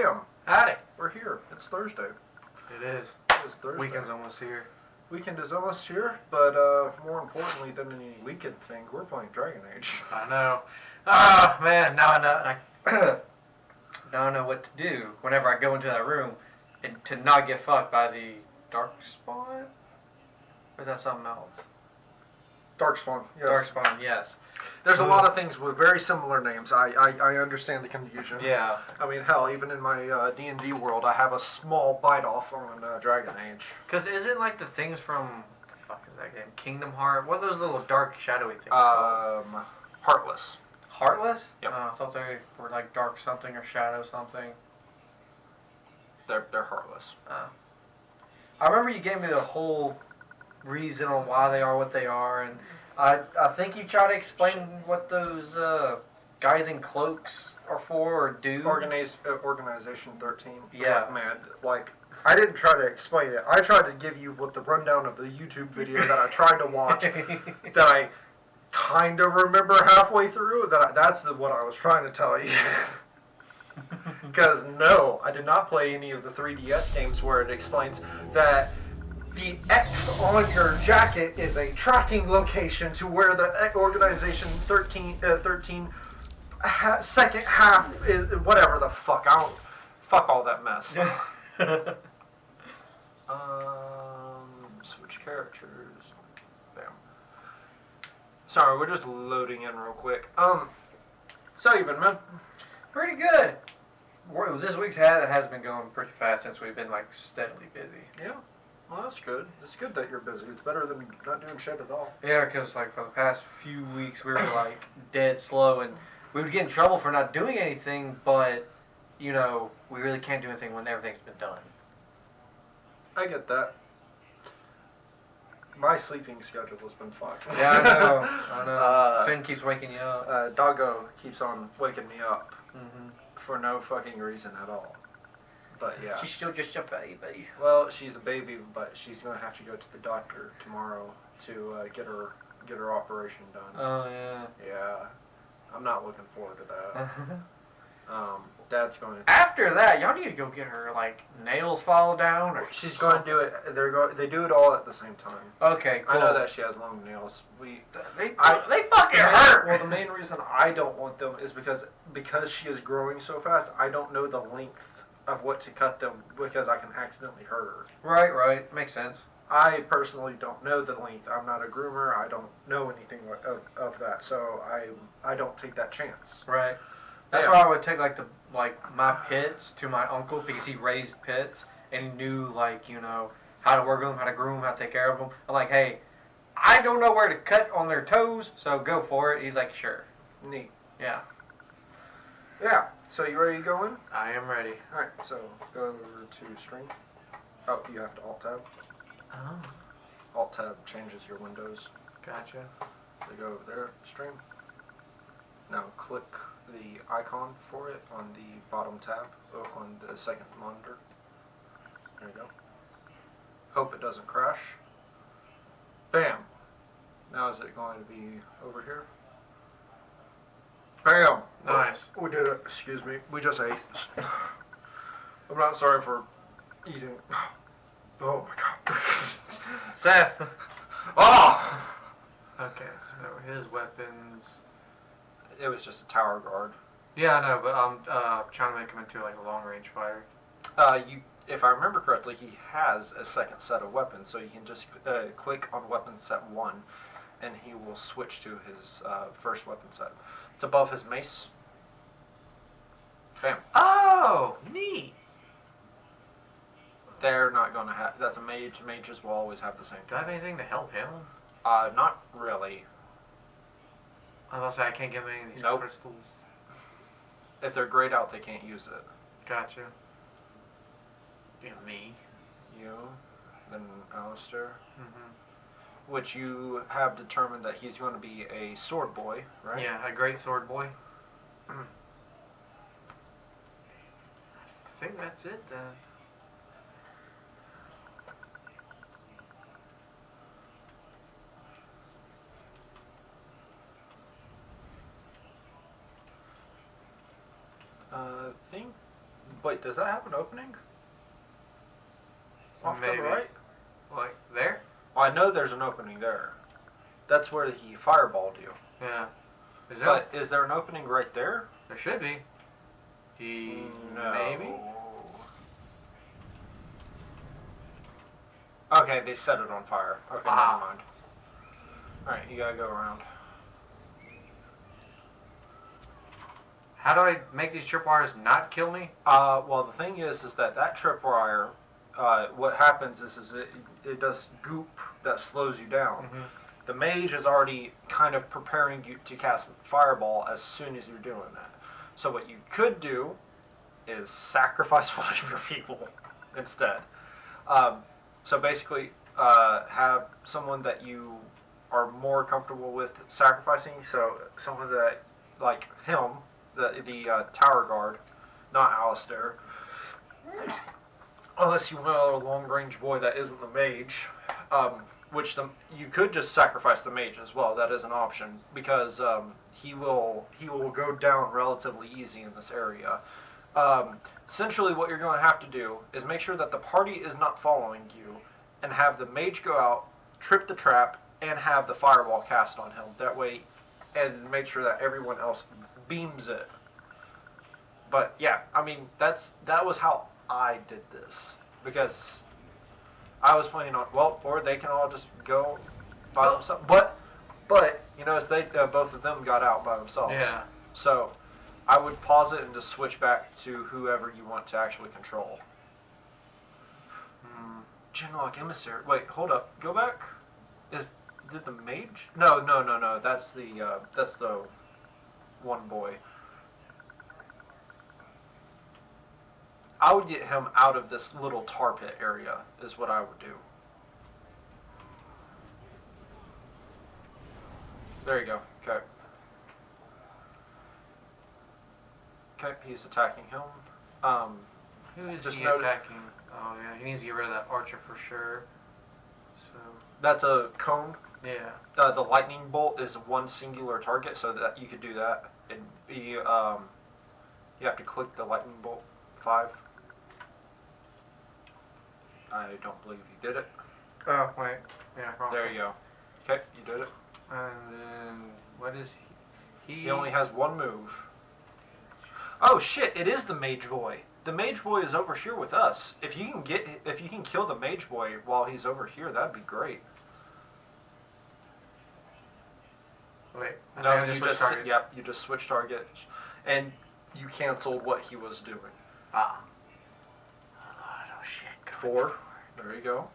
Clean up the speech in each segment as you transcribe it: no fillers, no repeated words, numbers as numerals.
Bam! Howdy. We're here. It's Thursday. It is. It's Thursday. Weekend's almost here. Weekend is almost here, but more importantly than any weekend thing, we're playing Dragon Age. I know. Oh, man. Now I know what to do whenever I go into that room and to not get fucked by the dark spawn. Or is that something else? Darkspawn, yes. Darkspawn, yes. There's a lot of things with very similar names. I understand the confusion. Yeah. I mean, hell, even in my D&D world, I have a small bite-off on Dragon Age. Because isn't like the things from, what the fuck is that game? Kingdom Heart? What are those little dark, shadowy things called? Heartless. Heartless? Yep. I thought they were like dark something or shadow something. They're Heartless. I remember you gave me the whole reason on why they are what they are, and I think you try to explain what those guys in cloaks are for or do. Organization 13. Yeah. Man, like, I didn't try to explain it. I tried to give you what the rundown of the YouTube video that I tried to watch that I kind of remember halfway through. That's what I was trying to tell you. Because, no, I did not play any of the 3DS games where it explains that the X on your jacket is a tracking location to where the Organization 13 second half is, whatever the fuck. Fuck all that mess. Switch characters. Bam. Sorry, we're just loading in real quick. So you been, man? Pretty good. This week's has been going pretty fast since we've been like steadily busy. Yeah. Well, that's good. It's good that you're busy. It's better than not doing shit at all. Yeah, because like for the past few weeks we were like dead slow, and we would get in trouble for not doing anything. But you know, we really can't do anything when everything's been done. I get that. My sleeping schedule has been fucked. Yeah, I know. Finn keeps waking you up. Doggo keeps on waking me up Mm-hmm. for no fucking reason at all. But yeah. She's still just a baby. Well, she's a baby, but she's gonna have to go to the doctor tomorrow to get her operation done. Oh yeah. Yeah. I'm not looking forward to that. Dad's going to. After that, y'all need to go get her like nails filed down, or she's going to do it. They do it all at the same time. Okay, cool. I know that she has long nails. They fucking hurt. Well, the main reason I don't want them is because she is growing so fast. I don't know the length of what to cut them because I can accidentally hurt her. Right. Makes sense. I personally don't know the length. I'm not a groomer. I don't know anything of that, so I don't take that chance. Right. That's why I would take my pits to my uncle because he raised pits and he knew how to work them, how to groom them, how to take care of them. I'm like, hey, I don't know where to cut on their toes, so go for it. He's like, sure. Neat. Yeah. Yeah. So you ready to go in? I am ready. All right. So go over to stream. Oh, you have to Alt Tab. Oh. Alt Tab changes your windows. Gotcha. So go over there, stream. Now click the icon for it on the bottom tab on the second monitor. There you go. Hope it doesn't crash. Bam! Now is it going to be over here? Bam! Nice. Oh, we did it. Excuse me. We just ate. I'm not sorry for eating. Oh my god. Seth! Oh! Okay, so his weapons. It was just a tower guard. Yeah, I know, but I'm trying to make him into like a long range fighter. If I remember correctly, he has a second set of weapons, so you can just click on weapon set 1, and he will switch to his first weapon set. It's above his mace. Bam. Oh, neat. They're not going to have. That's a mage. Mages will always have the same. Do I have anything to help him? Not really. I was about to say I can't give him any of these crystals. If they're grayed out, they can't use it. Gotcha. Yeah, me. You, then Alistair. Mm-hmm. Which you have determined that he's going to be a sword boy, right? Yeah, a great sword boy. I think that's it then. I think Wait, does that have an opening? Off to Maybe. the right? Like there? Well, I know there's an opening there. That's where he fireballed you. Yeah. Is there? But is there an opening right there? There should be. No. Maybe. Okay, they set it on fire. Okay, Ah. never mind. Alright, you gotta go around. How do I make these tripwires not kill me? Well, the thing is that tripwire, what happens is it does goop that slows you down. Mm-hmm. The mage is already kind of preparing you to cast fireball as soon as you're doing that. So what you could do is sacrifice one of your people instead. So basically, have someone that you are more comfortable with sacrificing. So someone that, like him, the tower guard, not Alistair. Unless you want a long range boy that isn't the mage, which you could just sacrifice the mage as well. That is an option because he will go down relatively easy in this area. Essentially, what you're going to have to do is make sure that the party is not following you, and have the mage go out, trip the trap, and have the fireball cast on him. That way, and make sure that everyone else beams it. But yeah, I mean that was how I did this because I was planning on or they can all just go by themselves. But you know, they both of them got out by themselves. Yeah. So I would pause it and just switch back to whoever you want to actually control. Genlock Emissary. Wait, hold up. Go back. Did the mage? No. That's the one boy. I would get him out of this little tar pit area, is what I would do. There you go. Okay. Okay, he's attacking him. Who is Just he noted- attacking? Oh yeah, he needs to get rid of that archer for sure. So That's a cone. yeah. The lightning bolt is one singular target, so that you could do that. It'd be, you have to click the lightning bolt 5. I don't believe you did it. Oh wait, yeah. Wrong. There you go. Okay, you did it. And then what is he? He only has one move. Oh shit! It is the mage boy. The mage boy is over here with us. If you can kill the mage boy while he's over here, that'd be great. Wait. No, you just yep, you just switched targets, and you canceled what he was doing. Ah. Oh shit. 4. There you go.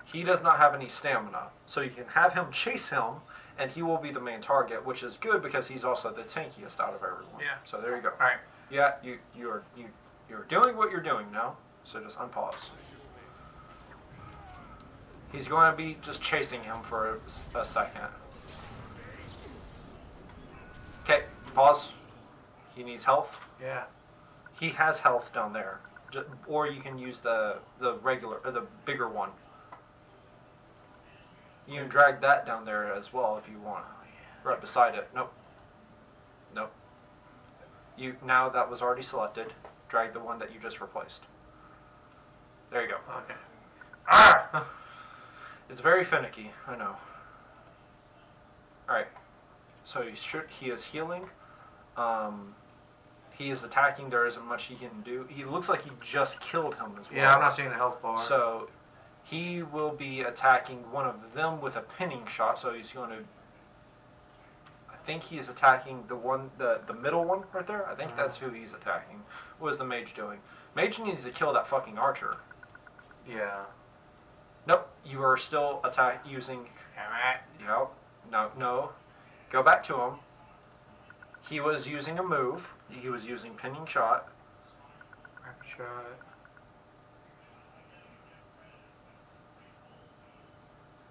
He does not have any stamina, so you can have him chase him, and he will be the main target, which is good because he's also the tankiest out of everyone. Yeah. So there you go. All right. Yeah, you're doing what you're doing now. So just unpause. He's going to be just chasing him for a second. Okay, pause. He needs health. Yeah. He has health down there, or you can use the regular or the bigger one. You can drag that down there as well if you want, right beside it. Nope. Now that was already selected. Drag the one that you just replaced. There you go. Okay. Ah! It's very finicky, I know. Alright. So he is healing. He is attacking. There isn't much he can do. He looks like he just killed him as well. Yeah, I'm not seeing the health bar. So he will be attacking one of them with a pinning shot. So he's going to... I think he's attacking the middle one right there. I think that's who he's attacking. What is the mage doing? Mage needs to kill that fucking archer. Yeah. Nope, you are still using... Yep. No. Go back to him. He was using a move. He was using pinning shot. Shot.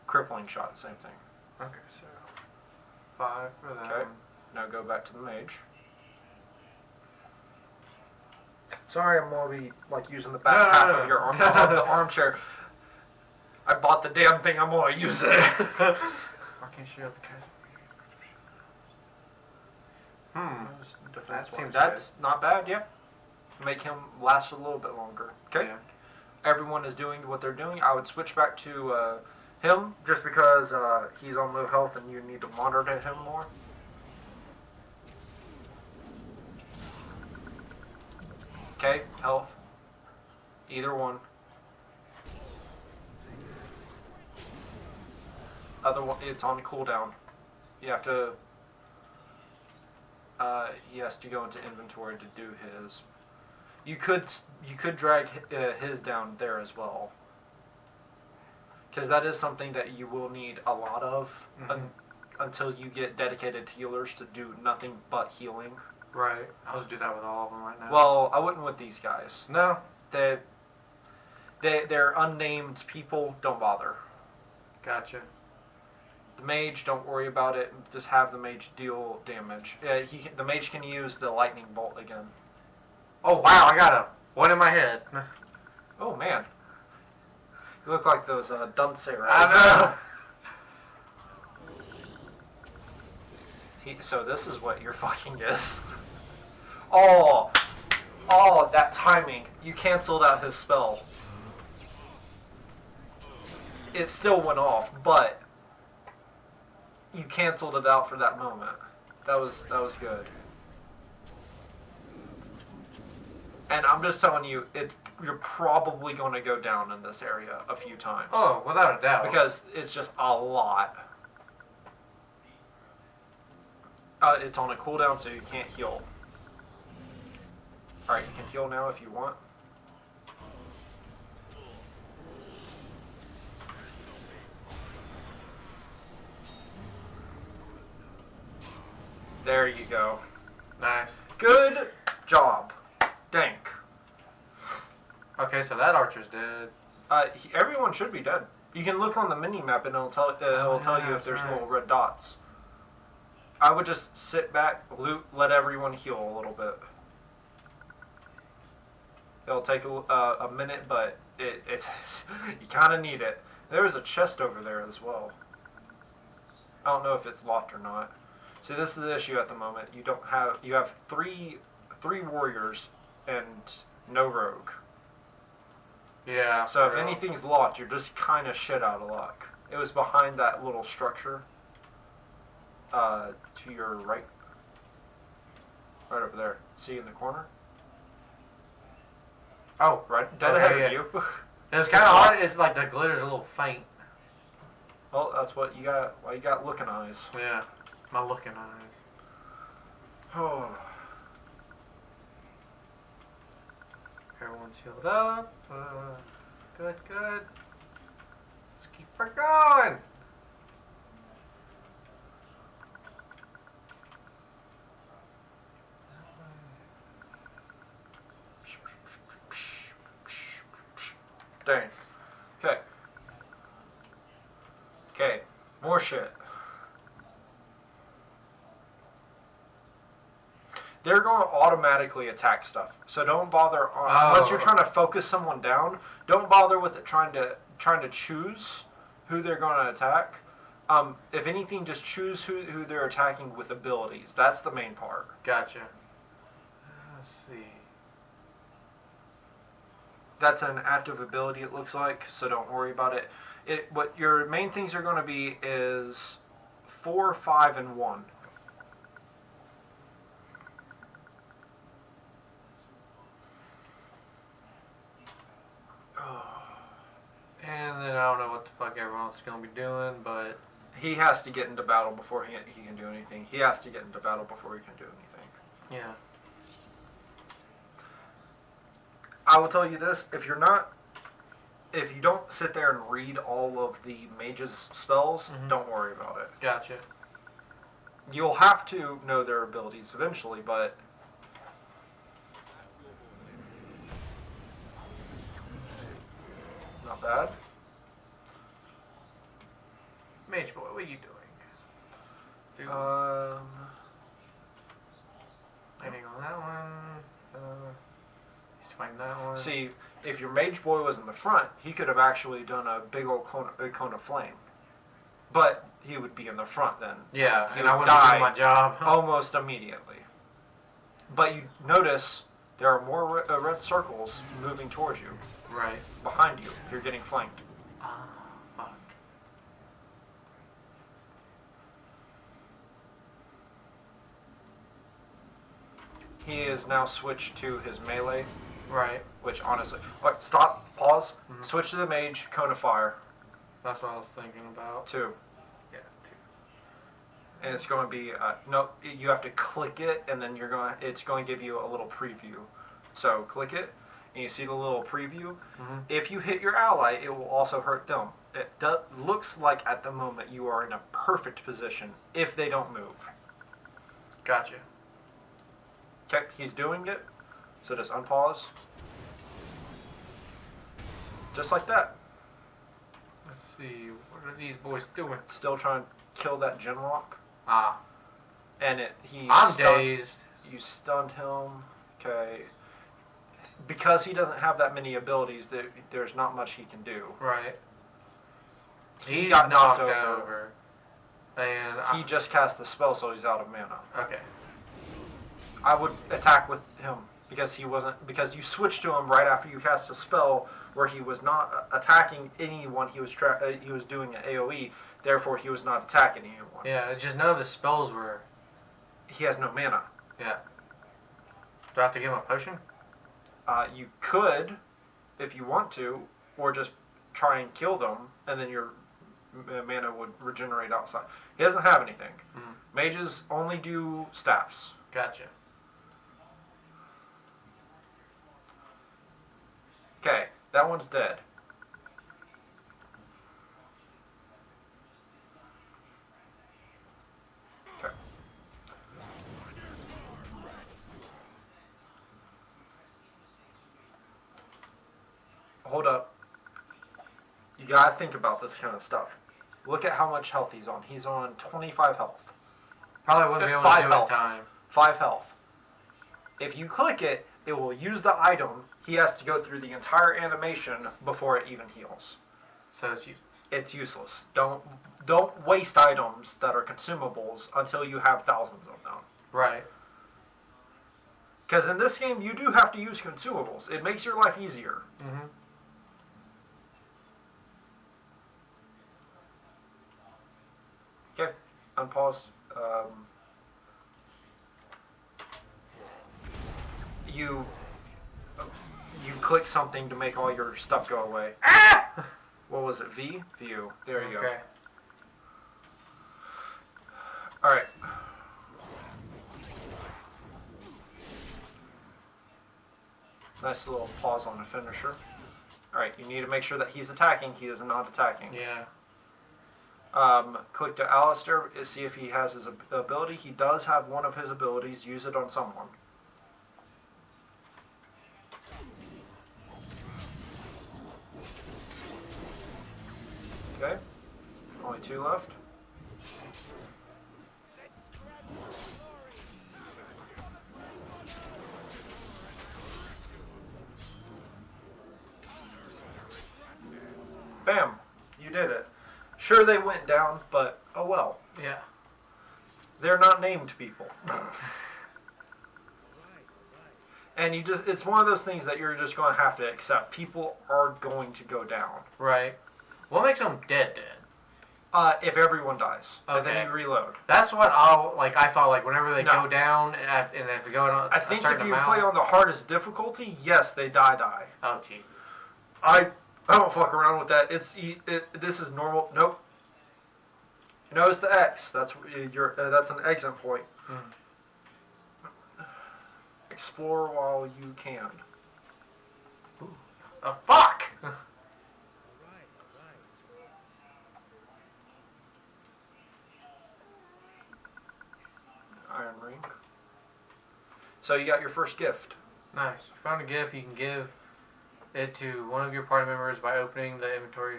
Crippling shot, same thing. Okay, so 5 for that. Okay. Now go back to the mage. Sorry, I'm gonna be using the back half of your arm, of the armchair. I bought the damn thing. I'm gonna use it. Why can't you have the cat? That's seems not bad. Yeah. make him last a little bit longer. Okay? Yeah. Everyone is doing what they're doing. I would switch back to him just because he's on low health and you need to monitor him more. Okay, health. Either one. Other one, it's on cooldown. You have to. He has to go into inventory to do his. You could drag his down there as well. Because that is something that you will need a lot of until you get dedicated healers to do nothing but healing. Right. I'll just do that with all of them right now. Well, I wouldn't with these guys. No. They're unnamed people. Don't bother. Gotcha. The mage, don't worry about it. Just have the mage deal damage. The mage can use the lightning bolt again. Oh wow! I got a one in my head. Oh man, you look like those dunce arrows. I know. So this is what your fucking is. Oh, that timing. You canceled out his spell. It still went off, but you canceled it out for that moment. That was good. And I'm just telling you, you're probably going to go down in this area a few times. Oh, without a doubt. Because it's just a lot. It's on a cooldown, so you can't heal. Alright, you can heal now if you want. There you go. Nice. Good job. Dank. Okay, so that archer's dead. Everyone should be dead. You can look on the mini map and it'll tell you if there's little red dots. I would just sit back, loot, let everyone heal a little bit. It'll take a minute, but it you kind of need it. There's a chest over there as well. I don't know if it's locked or not. See, this is the issue at the moment. You have three warriors and no rogue. Yeah. So if anything's locked, you're just kind of shit out of luck. It was behind that little structure. To your right. Right over there. See in the corner? Oh, right. Dead ahead of you. It's kind of hard. It's like the glitter's a little faint. Well, that's what you got. Why you got looking eyes? Yeah. My looking eyes. Oh. Everyone's healed up. Good. Let's keep her going. Dang. Okay. More shit. They're going to automatically attack stuff. So don't bother unless you're trying to focus someone down. Don't bother with it trying to choose who they're going to attack. If anything, just choose who they're attacking with abilities. That's the main part. Gotcha. Let's see. That's an active ability, it looks like, so don't worry about it. What your main things are going to be is 4, 5, and 1. And then I don't know what the fuck everyone else is going to be doing, but... He has to get into battle before he can do anything. He has to get into battle before he can do anything. Yeah. I will tell you this, if you don't sit there and read all of the mage's spells, don't worry about it. Gotcha. You'll have to know their abilities eventually, but... Not bad. Mage boy, what are you doing? Landing on that one. He's fighting that one. See, if your mage boy was in the front, he could have actually done a big cone of flame. But he would be in the front then. Yeah, he and I would wouldn't die do my job. almost immediately. But you notice There are more red circles moving towards you. Right. Behind you. You're getting flanked. Ah, fuck. He is now switched to his melee, Right. which honestly... Alright, stop. Pause. Mhm. Switch to the mage. Cone of fire. That's what I was thinking about. 2. Yeah, 2. And it's going to be... no, you have to click it, and then it's going to give you a little preview. So, click it, and you see the little preview. Mhm. If you hit your ally, it will also hurt them. It looks like at the moment you are in a perfect position if they don't move. Gotcha. Okay, he's doing it. So just unpause. Just like that. Let's see. What are these boys doing? Still trying to kill that Genlock. Ah. And I'm dazed. You stunned him. Okay. Because he doesn't have that many abilities, there's not much he can do. Right. He He's got knocked over. over. And He just cast the spell, so he's out of mana. okay. I would attack with him because you switched to him right after you cast a spell where he was not attacking anyone. He was doing an AOE, therefore he was not attacking anyone. Yeah, it's just none of the spells were. He has no mana. Yeah. Do I have to give him a potion? You could, if you want to, or just try and kill them, and then your mana would regenerate outside. He doesn't have anything. Mm. Mages only do staffs. Gotcha. Okay, that one's dead. Okay. Hold up. You gotta think about this kind of stuff. Look at how much health he's on. He's on 25 health. Probably wouldn't be able to 5 do it in health. time. 5 health. If you click it, it will use the item. He has to go through the entire animation before it even heals. So it's useless. It's useless. Don't waste items that are consumables until you have thousands of them. Right. Because in this game, you do have to use consumables. It makes your life easier. Mm-hmm. Okay, unpause. You click something to make all your stuff go away. Ah! What was it? V? View. There you go. Okay. Alright. Nice little pause on the finisher. Alright, you need to make sure that he's attacking. He is not attacking. Yeah. Click to Alistair, see if he has his ability. He does have one of his abilities. Use it on someone. Okay. Only 2 left. Bam! You did it. Sure, they went down, but oh well. Yeah. They're not named people. And it's one of those things that you're just going to have to accept. People are going to go down. Right. What makes them dead? If everyone dies. Okay. And then you reload. That's what I thought whenever they go down and they have to go on I a think certain if you amount. play on the hardest difficulty, yes, they die. Oh, gee. I don't fuck around with that. This is normal. Nope. Notice the X. That's an exit point. Mm. Explore while you can. Ooh. Oh, fuck! Iron ring. So you got your first gift. Nice. Found a gift. You can give it to one of your party members by opening the inventory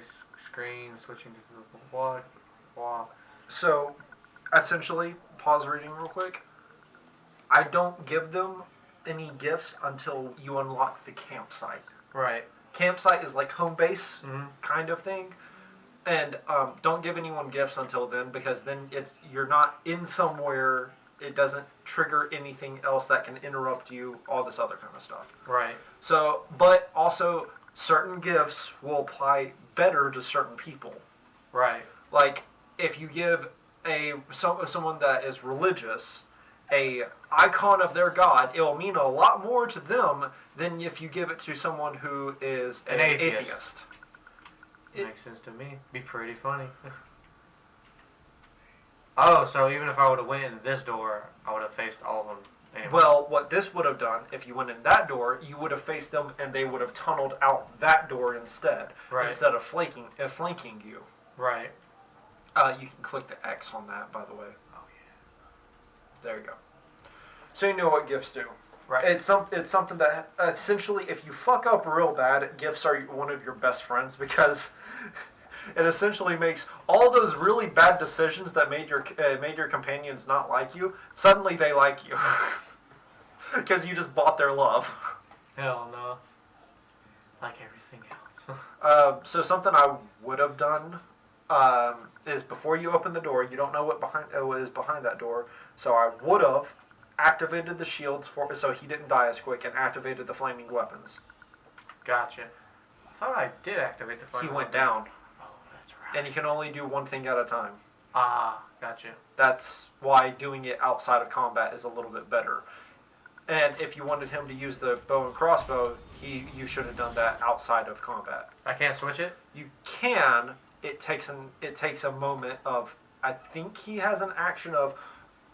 screen, switching to the blah. So, essentially, pause reading real quick. I don't give them any gifts until you unlock the campsite. Right. Campsite is like home base Mm-hmm. kind of thing. And don't give anyone gifts until then, because then you're not in somewhere it doesn't trigger anything else that can interrupt you, all this other kind of stuff. Right. So, but also certain gifts will apply better to certain people. Right. Like if you give someone that is religious a icon of their god, it will mean a lot more to them than if you give it to someone who is an atheist. Makes sense to me. Be pretty funny. Oh, so even if I would have went in this door, I would have faced all of them. Anyways. Well, what this would have done, if you went in that door, you would have faced them, and they would have tunneled out that door instead, instead of flanking you. Right. You can click the X on that, by the way. Oh yeah. There you go. So you know what gifts do. Right. It's something that essentially, if you fuck up real bad, gifts are one of your best friends because it essentially makes all those really bad decisions that made your companions not like you, suddenly they like you. Because you just bought their love. Hell no. Like everything else. So something I would have done is before you open the door, you don't know what is behind that door, so I would have activated the shields so he didn't die as quick and activated the flaming weapons. Gotcha. I thought I did activate the flaming He went weapons. down. That's right. And you can only do one thing at a time. Ah, gotcha. That's why doing it outside of combat is a little bit better. And if you wanted him to use the bow and crossbow, you should have done that outside of combat. I can't switch it? You can. It takes a moment of, I think he has an action of,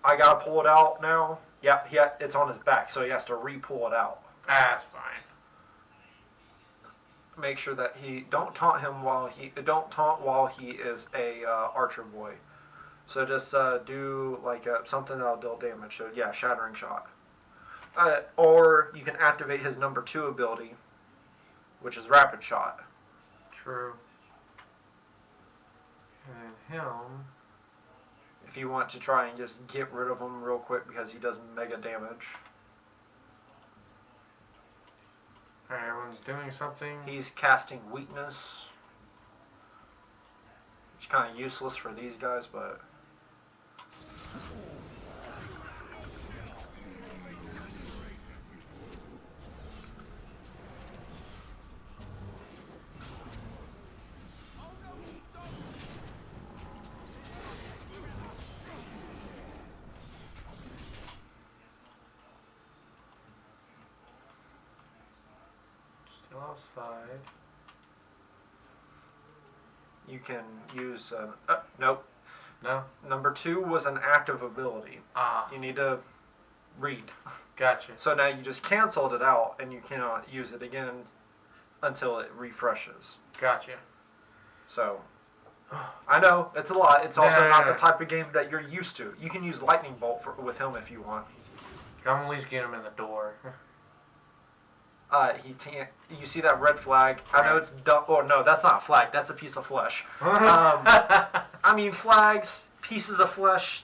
I gotta pull it out now. Yeah, it's on his back, so he has to re-pull it out. That's fine. Make sure that don't taunt while he is a archer boy. So just do like something that'll deal damage. So yeah, shattering shot. Or you can activate his number 2 ability, which is rapid shot. True. And him. If you want to try and just get rid of him real quick because he does mega damage. Alright, everyone's doing something. He's casting weakness. Which is kind of useless for these guys, but... Outside. You can use... nope. No? Number 2 was an active ability. Ah. You need to read. Gotcha. So now you just canceled it out, and you cannot use it again until it refreshes. Gotcha. So, I know, it's a lot. It's also not the type of game that you're used to. You can use Lightning Bolt with him if you want. I'm at least getting him in the door. You see that red flag? I know it's dumb. Oh no, that's not a flag. That's a piece of flesh. I mean, flags, pieces of flesh,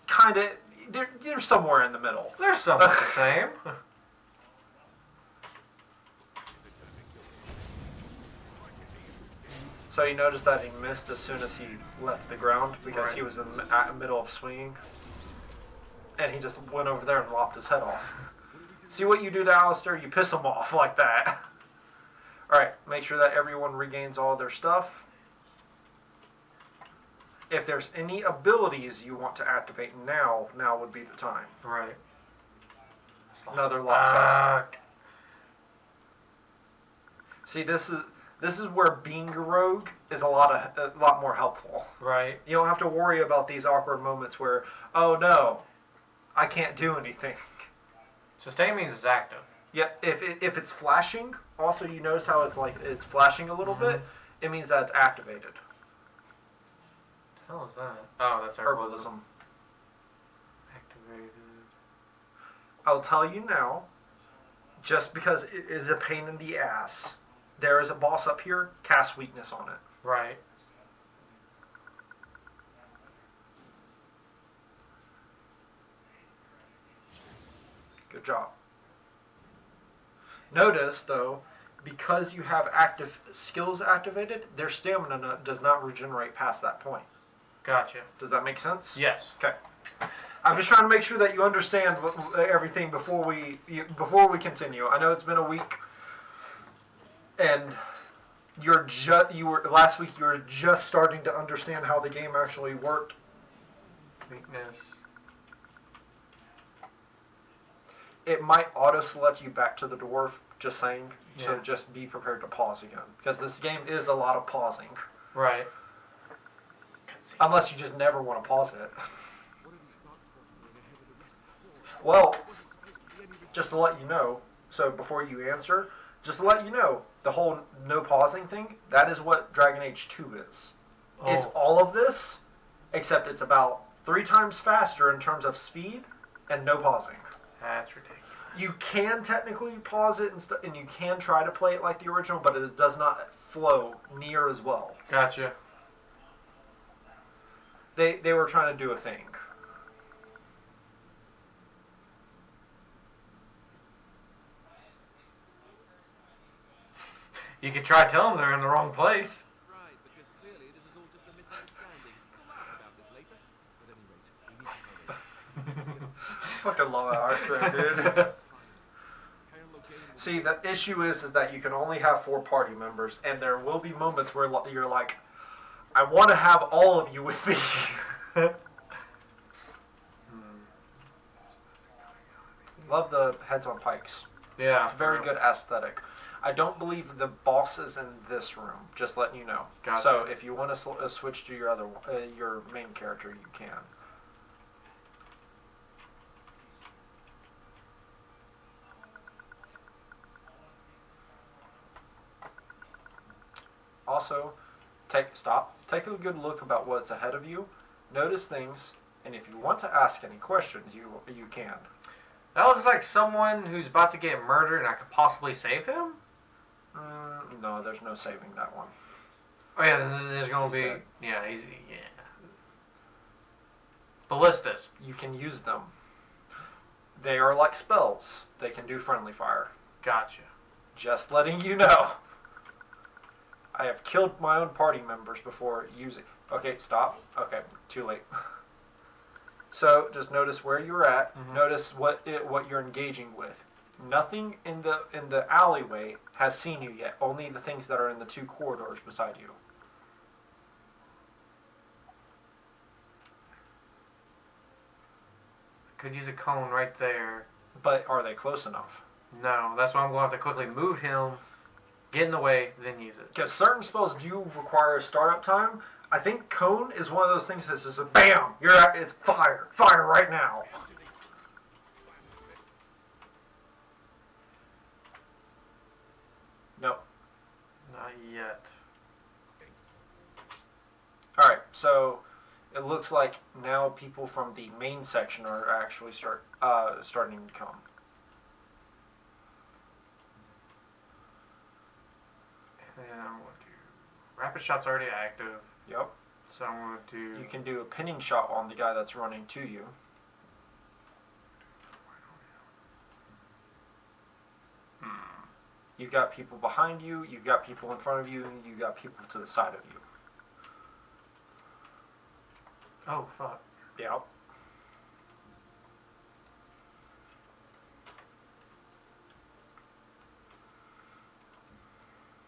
kind of. They're somewhere in the middle. They're somewhat the same. So you notice that he missed as soon as he left the ground because he was in the middle of swinging, and he just went over there and lopped his head off. See what you do to Alistair? You piss him off like that. Alright, make sure that everyone regains all their stuff. If there's any abilities you want to activate now would be the time. Right. Another lock chest. See, this is where being a rogue is a lot more helpful. Right. You don't have to worry about these awkward moments where, oh no, I can't do anything. Sustain means it's active. Yeah, if it's flashing, also you notice how it's flashing a little bit, it means that it's activated. What the hell is that? Oh, that's herbalism. Activated. I'll tell you now, just because it is a pain in the ass, there is a boss up here, cast weakness on it. Right. Good job. Notice, though, because you have active skills activated, their stamina does not regenerate past that point. Gotcha. Does that make sense? Yes. Okay. I'm just trying to make sure that you understand everything before we continue. I know it's been a week, and last week you were just starting to understand how the game actually worked. Weakness. It might auto-select you back to the dwarf, just saying. Yeah. So just be prepared to pause again. Because this game is a lot of pausing. Right. Unless you just never want to pause it. Well, just to let you know, so before you answer, just to let you know, the whole no pausing thing, that is what Dragon Age 2 is. Oh. It's all of this, except it's about 3 times faster in terms of speed and no pausing. That's ridiculous. You can technically pause it and you can try to play it like the original, but it does not flow near as well. Gotcha. They were trying to do a thing. You could try telling them they're in the wrong place. Right, because clearly this is all just a misunderstanding. We'll laugh about this later. At any rate, we need to Fucking love that dude. See, the issue is that you can only have 4 party members, and there will be moments where you're like, I want to have all of you with me. Love the heads on pikes. Yeah. It's a very good aesthetic. I don't believe the boss is in this room. Just letting you know. Gotcha. So if you want to switch to your your main character, you can. Also, take a good look about what's ahead of you. Notice things, and if you want to ask any questions, you can. That looks like someone who's about to get murdered and I could possibly save him? No, there's no saving that one. Oh yeah, then there's gonna He's be... dead. Yeah, ballistas. You can use them. They are like spells. They can do friendly fire. Gotcha. Just letting you know. I have killed my own party members before using... Okay, stop. Okay, too late. So, just notice where you're at. Mhm. Notice what you're engaging with. Nothing in the alleyway has seen you yet. Only the things that are in the 2 corridors beside you. Could use a cone right there. But are they close enough? No, that's why I'm going to have to quickly move him, get in the way, then use it. Because certain spells do require a startup time. I think cone is one of those things that's just a BAM! It's fire! Fire right now! No. Not yet. Alright, so it looks like now people from the main section are actually starting to come. And I'm going to... Rapid shot's already active, Yep. so I'm going to... You can do a pinning shot on the guy that's running to you. You've got people behind you, you've got people in front of you, and you've got people to the side of you. Oh, fuck. Yep.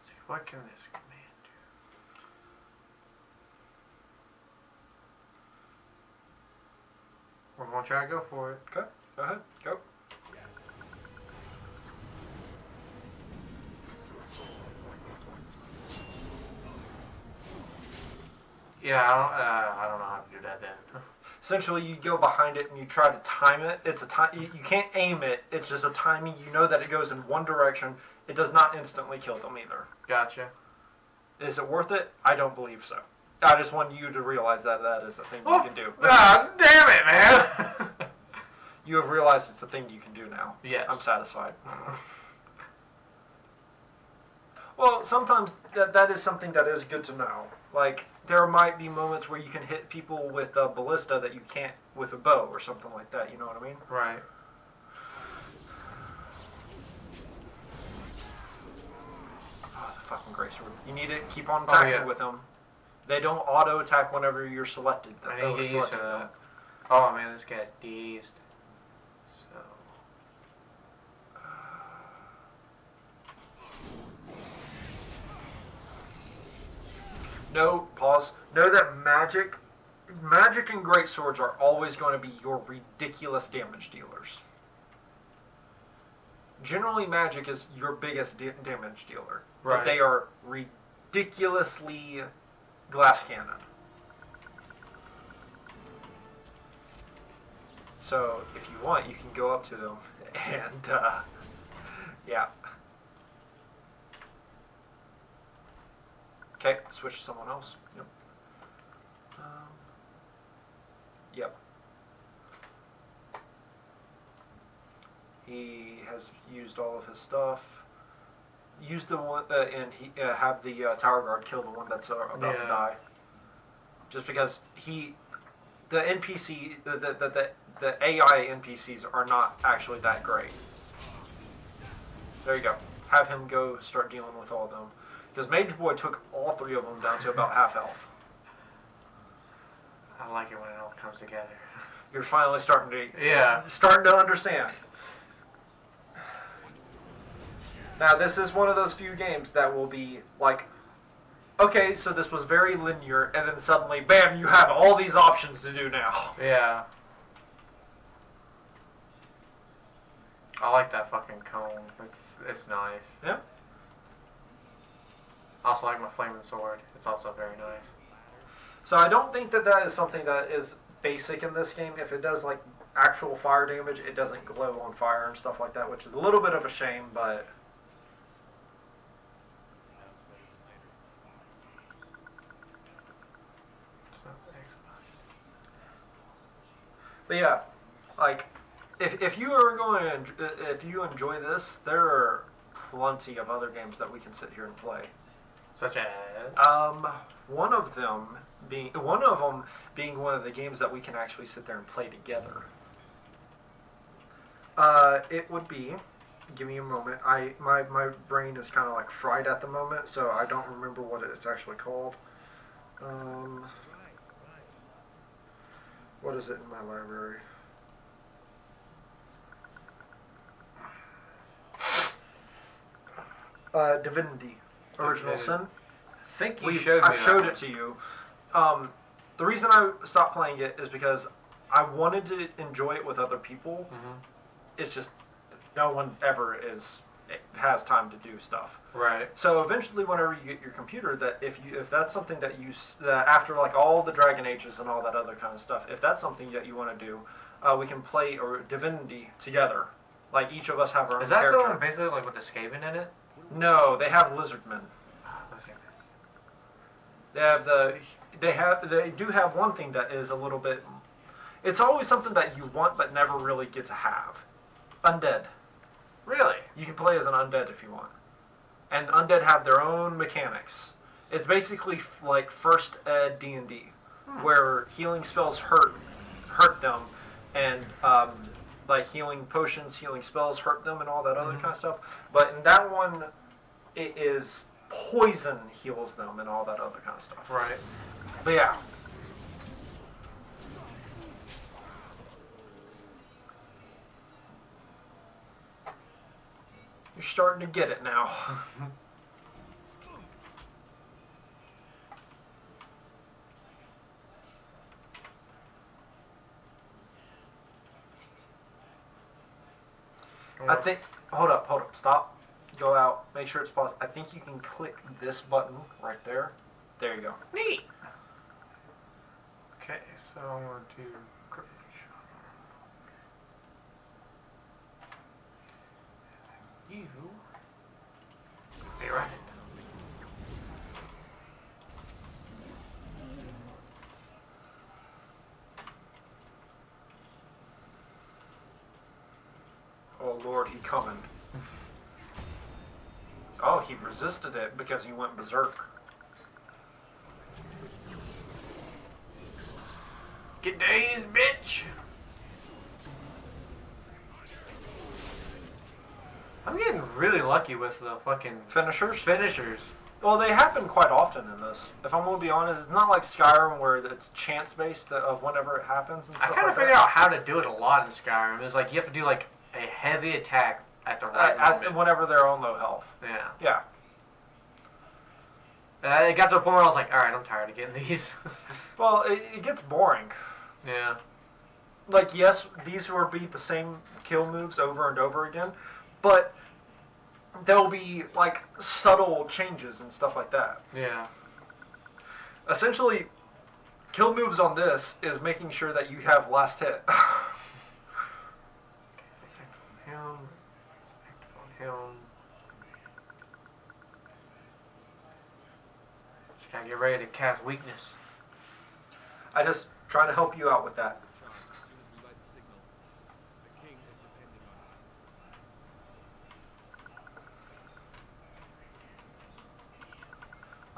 See, what can this command do? We're going to try to go for it. Okay, go ahead, go. Yeah, I don't know how to do that then. Essentially, you go behind it and you try to time it. It's a time you can't aim it. It's just a timing. You know that it goes in one direction. It does not instantly kill them either. Gotcha. Is it worth it? I don't believe so. I just want you to realize that that is a thing you can do. Ah, damn it, man! You have realized it's a thing you can do now. Yes. I'm satisfied. Well, sometimes that is something that is good to know. Like, there might be moments where you can hit people with a ballista that you can't with a bow or something like that. You know what I mean? Right. Oh, the fucking grace root. You need to keep on attacking with them. They don't auto attack whenever you're selected. I need to get used to that. Oh man, this guy's dazed. So. No, pause. Know that magic and great swords are always going to be your ridiculous damage dealers. Generally, magic is your biggest damage dealer. Right. But they are ridiculously glass cannon. So, if you want, you can go up to them and, yeah. Okay, switch to someone else. Yep. Yep. He has used all of his stuff. Use the one, and he have the tower guard kill the one that's about to die. Just because the NPC, the AI NPCs are not actually that great. There you go. Have him go start dealing with all of them. Because Mage Boy took all three of them down to about half health. I like it when it all comes together. You're finally starting to understand. Now this is one of those few games that will be like, okay, so this was very linear, and then suddenly, bam, you have all these options to do now. Yeah. I like that fucking cone. It's nice. Yeah. Also like my flaming sword. It's also very nice. So I don't think that is something that is basic in this game. If it does like actual fire damage, it doesn't glow on fire and stuff like that, which is a little bit of a shame, but... But yeah, like, if you are going to, if you enjoy this, there are plenty of other games that we can sit here and play. Such as? One of them being one of the games that we can actually sit there and play together. It would be. Give me a moment. My brain is kind of like fried at the moment, so I don't remember what it's actually called. What is it in my library? Divinity, Original Sin. I think you showed me I've showed it to you. The reason I stopped playing it is because I wanted to enjoy it with other people. Mm-hmm. It's just no one ever has time to do stuff. Right. So eventually, whenever you get your computer, that if that's something that you after like all the Dragon Ages and all that other kind of stuff, if that's something that you want to do, we can play or Divinity together. Like each of us have our own Is that character. the one basically like with the Skaven in it? No, they have Lizardmen. They do have one thing that is a little bit. It's always something that you want but never really get to have. Undead. Really? You can play as an undead if you want. And undead have their own mechanics. It's basically like first ed D&D, where healing spells hurt them, and like healing potions, healing spells hurt them, and all that other kind of stuff. But in that one, it is poison heals them and all that other kind of stuff. Right. But yeah. You're starting to get it now. I think, hold up, stop, go out, make sure it's paused. I think you can click this button right there. There you go. Neat. Okay, so I'm going to you be right. Oh Lord, he coming. Oh, he resisted it because he went berserk. Get dazed, bitch! I'm getting really lucky with the fucking Finishers? finishers. Well, they happen quite often in this. If I'm going to be honest, it's not like Skyrim where it's chance-based of whenever it happens and I stuff kind of like figured that. out how to do it a lot in Skyrim. It's like you have to do like a heavy attack at the right moment. Whenever they're on low health. Yeah. Yeah. And it got to the point where I was like, alright, I'm tired of getting these. Well, it gets boring. Yeah. Like, yes, these will be the same kill moves over and over again, but there'll be, like, subtle changes and stuff like that. Yeah. Essentially, kill moves on this is making sure that you have last hit. Him. Him. Just gotta get ready to cast weakness. I just trying to help you out with that. Charge as soon as we light the signal. The king is depending on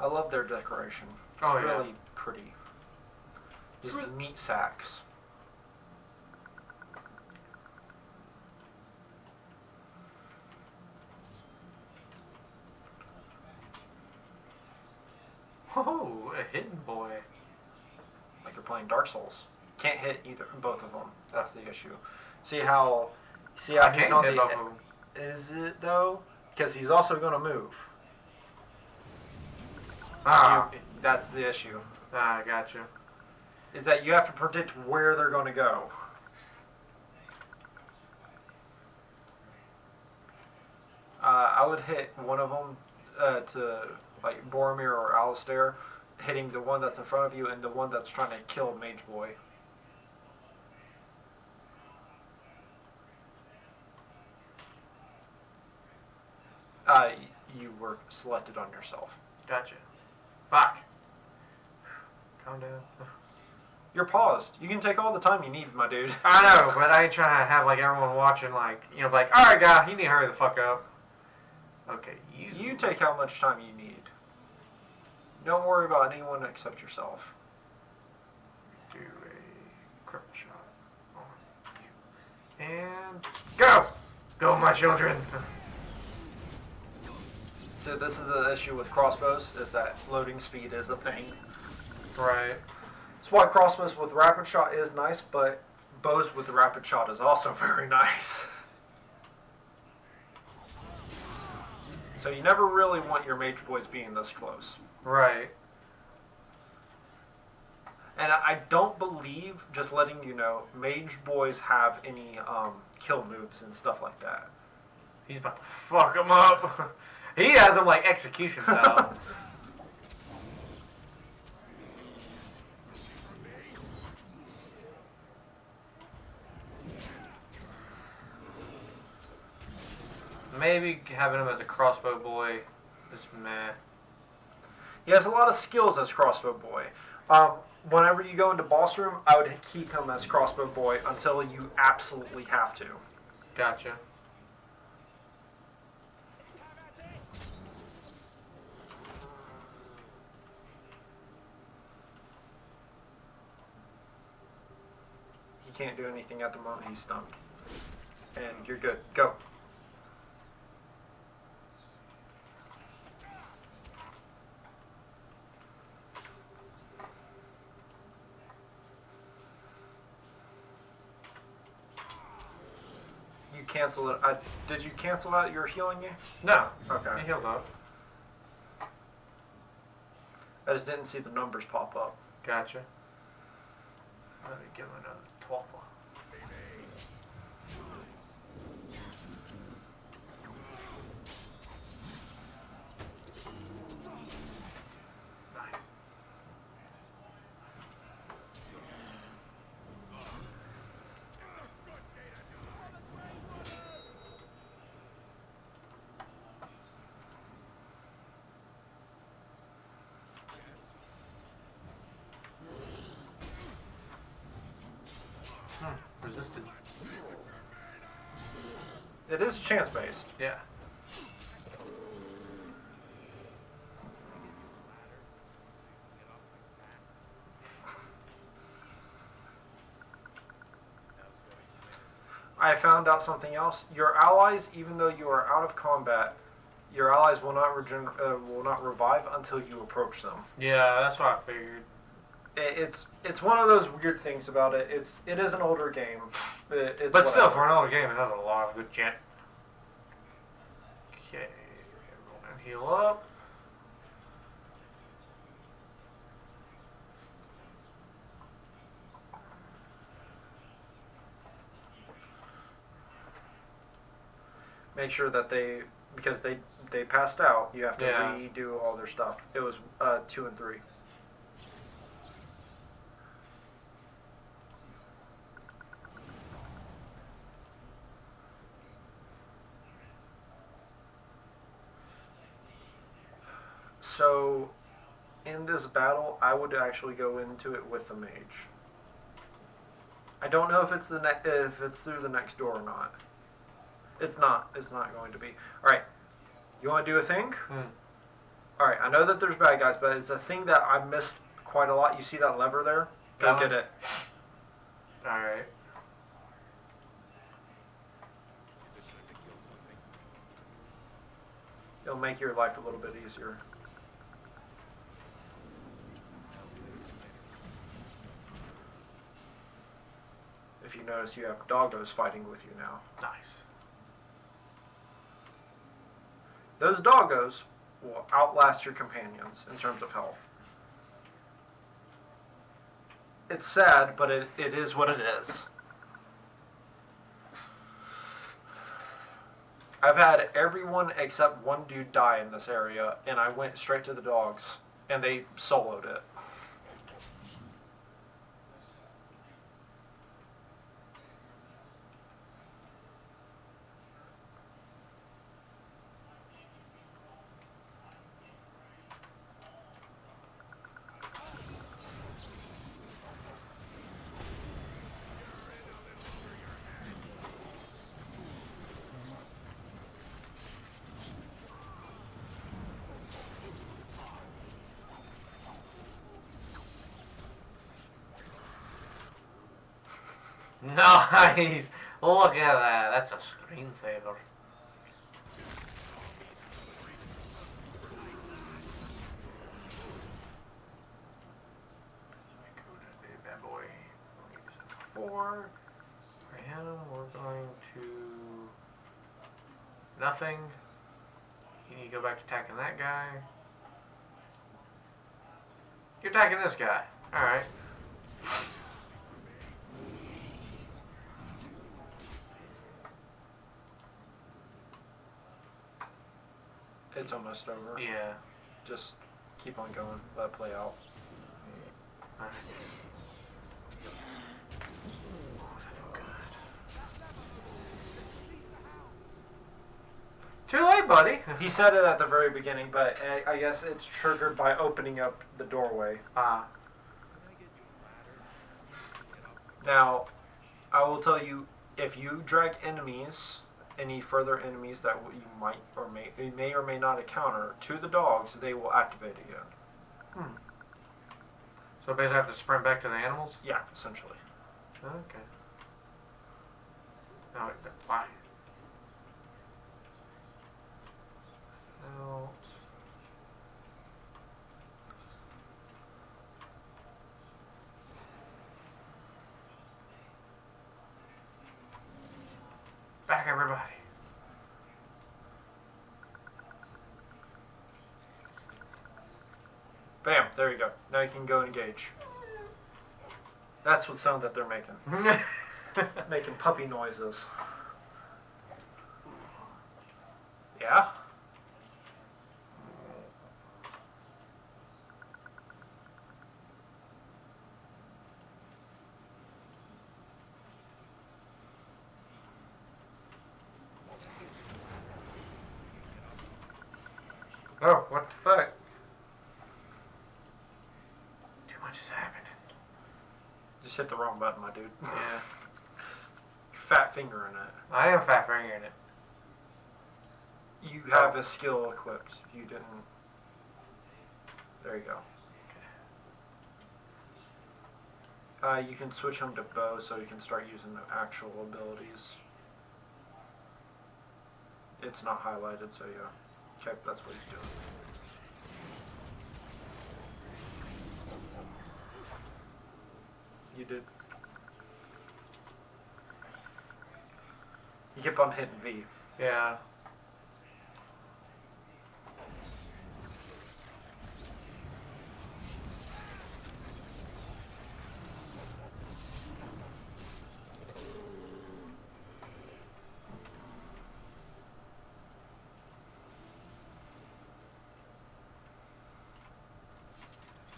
us. I love their decoration. Oh, It's yeah. really pretty. Just meat sacks. Oh, a hidden boy. Like you're playing Dark Souls. Can't hit both of them. That's the issue. See how I he's can't on hit the. both of them. Is it though? Because he's also going to move. Ah. That's the issue. Ah, gotcha. Is that you have to predict where they're going to go. I would hit one of them to like Boromir or Alistair, hitting the one that's in front of you and the one that's trying to kill Mage Boy. You were selected on yourself. Gotcha. Fuck. Calm down. You're paused. You can take all the time you need, my dude. I know, but I ain't trying to have like everyone watching like, you know, like, alright guy, you need to hurry the fuck up. Okay, You take how much time you need. Don't worry about anyone except yourself. do a cripple shot on you. And go! Go, my children! So this is the issue with crossbows, is that loading speed is a thing. Right. That's why crossbows with rapid shot is nice, but bows with rapid shot is also very nice. So you never really want your mage boys being this close. Right. And I don't believe, just letting you know, mage boys have any kill moves and stuff like that. He's about to fuck him up. He has him like execution style. Maybe having him as a crossbow boy is meh. He has a lot of skills as crossbow boy. Whenever you go into boss room, I would keep him as crossbow boy until you absolutely have to. Gotcha. He can't do anything at the moment. He's stunned. And you're good. Go. You cancel it. Did you cancel out your healing you? No. Okay. He healed up. I just didn't see the numbers pop up. Gotcha. Let me give him another 12 one. Nice. Resisted. It is chance based. Yeah. I found out something else. Your allies, even though you are out of combat, Your allies will not revive until you approach them. Yeah, that's what I figured. It's one of those weird things about it. It is an older game. But still, for an older game, it has a lot of good chant. Okay, everyone heal up. Make sure that because they passed out, you have to Yeah. redo all their stuff. It was 2 and 3. So, in this battle, I would actually go into it with the mage. I don't know if it's if it's through the next door or not. It's not. It's not going to be. All right. You want to do a thing? All right. I know that there's bad guys, but it's a thing that I missed quite a lot. You see that lever there? Go That get one? it. All right. It'll make your life a little bit easier. If you notice, you have doggos fighting with you now. Nice. Those doggos will outlast your companions in terms of health. It's sad, but it is what it is. I've had everyone except one dude die in this area, and I went straight to the dogs, and they soloed it. Nice! Look at that. That's a screensaver. Bad boy. 4. For him, we're going to... Nothing. You need to go back to attacking that guy. You're attacking this guy. Alright. It's almost over. Yeah. Just keep on going. Let it play out. Alright. Too late, buddy. He said it at the very beginning, but I guess it's triggered by opening up the doorway. Now, I will tell you, if you drag enemies, any further enemies that you may or may not encounter, to the dogs, they will activate again. So basically I have to sprint back to the animals? Yeah, essentially. Okay. No, why? Out. Back, everybody. Bam, there you go. Now you can go engage. That's what sound that they're making. Making puppy noises. Yeah? Oh, what the fuck? Too much is happening. Just hit the wrong button, my dude. Yeah. Fat finger in it. I am fat fingering it. You have a skill equipped. You didn't. There you go. You can switch them to bow so you can start using the actual abilities. It's not highlighted, so yeah. Okay, that's what he's doing. You did. You kept on hitting V. Yeah.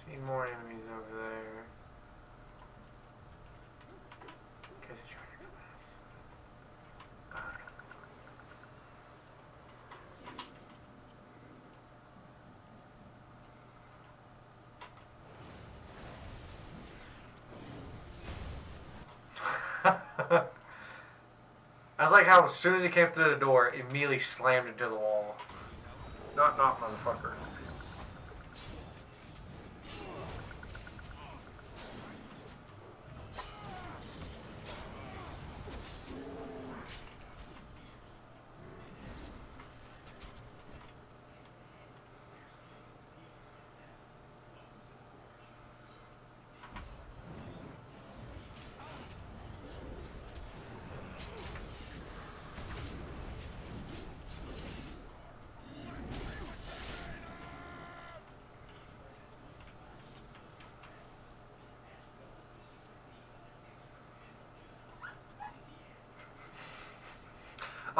See more enemies over there. Guess he's trying to come at us. I was like how as soon as he came through the door, immediately slammed into the wall. Knock, knock, motherfucker.